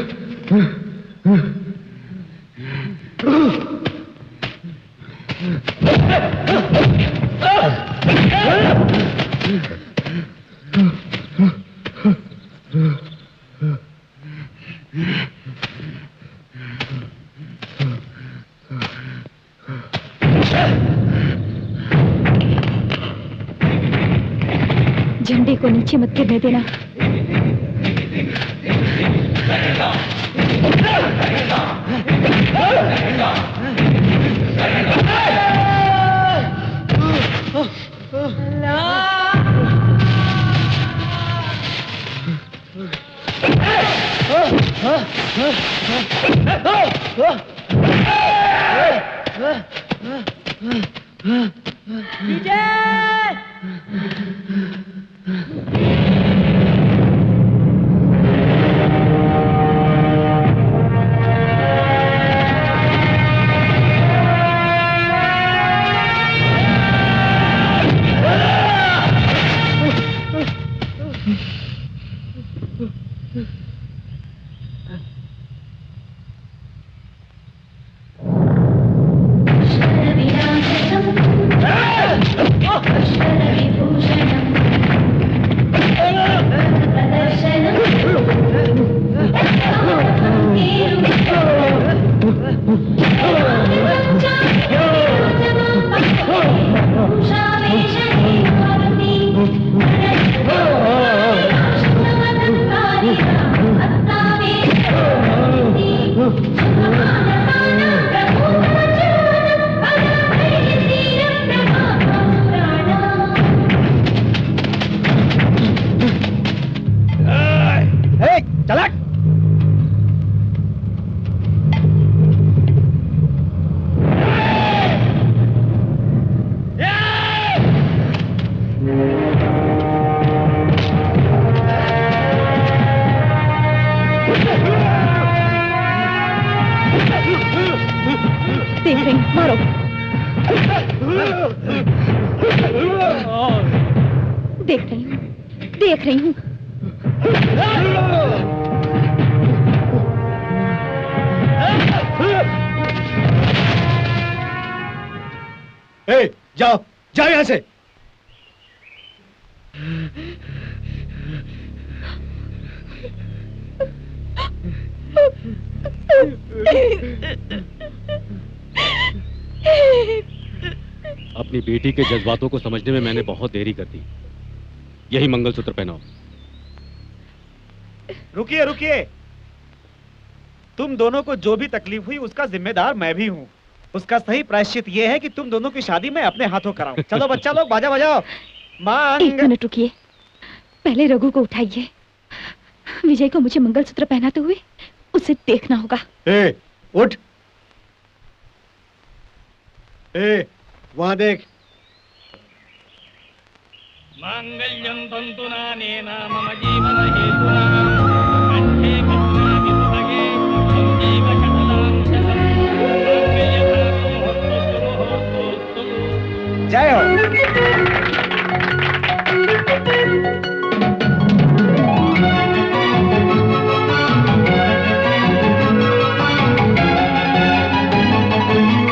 Speaker 13: को नीचे मत गिरने देना। देख रही हूँ, मारो। देख रही हूँ, देख रही हूँ।
Speaker 7: जाओ जाओ यहाँ से।
Speaker 5: अपनी बेटी के जज्बातों को समझने में मैंने बहुत देरी कर दी। यही मंगलसूत्र पहनाओ।
Speaker 6: रुकिए रुकिए, तुम दोनों को जो भी तकलीफ हुई उसका जिम्मेदार मैं भी हूँ। उसका सही प्रायश्चित ये है कि तुम दोनों की शादी मैं अपने हाथों कराऊं। चलो बच्चा लोग बाजा बजाओ।
Speaker 13: एक मिनट रुकिए, पहले रघु को उठाइए। विजय को मुझे मंगलसूत्र पहनाते हुए उसे देखना होगा।
Speaker 7: उठ। वहां देख।
Speaker 17: मांगल्यं तंतुना नेना मम जीवन हेतुना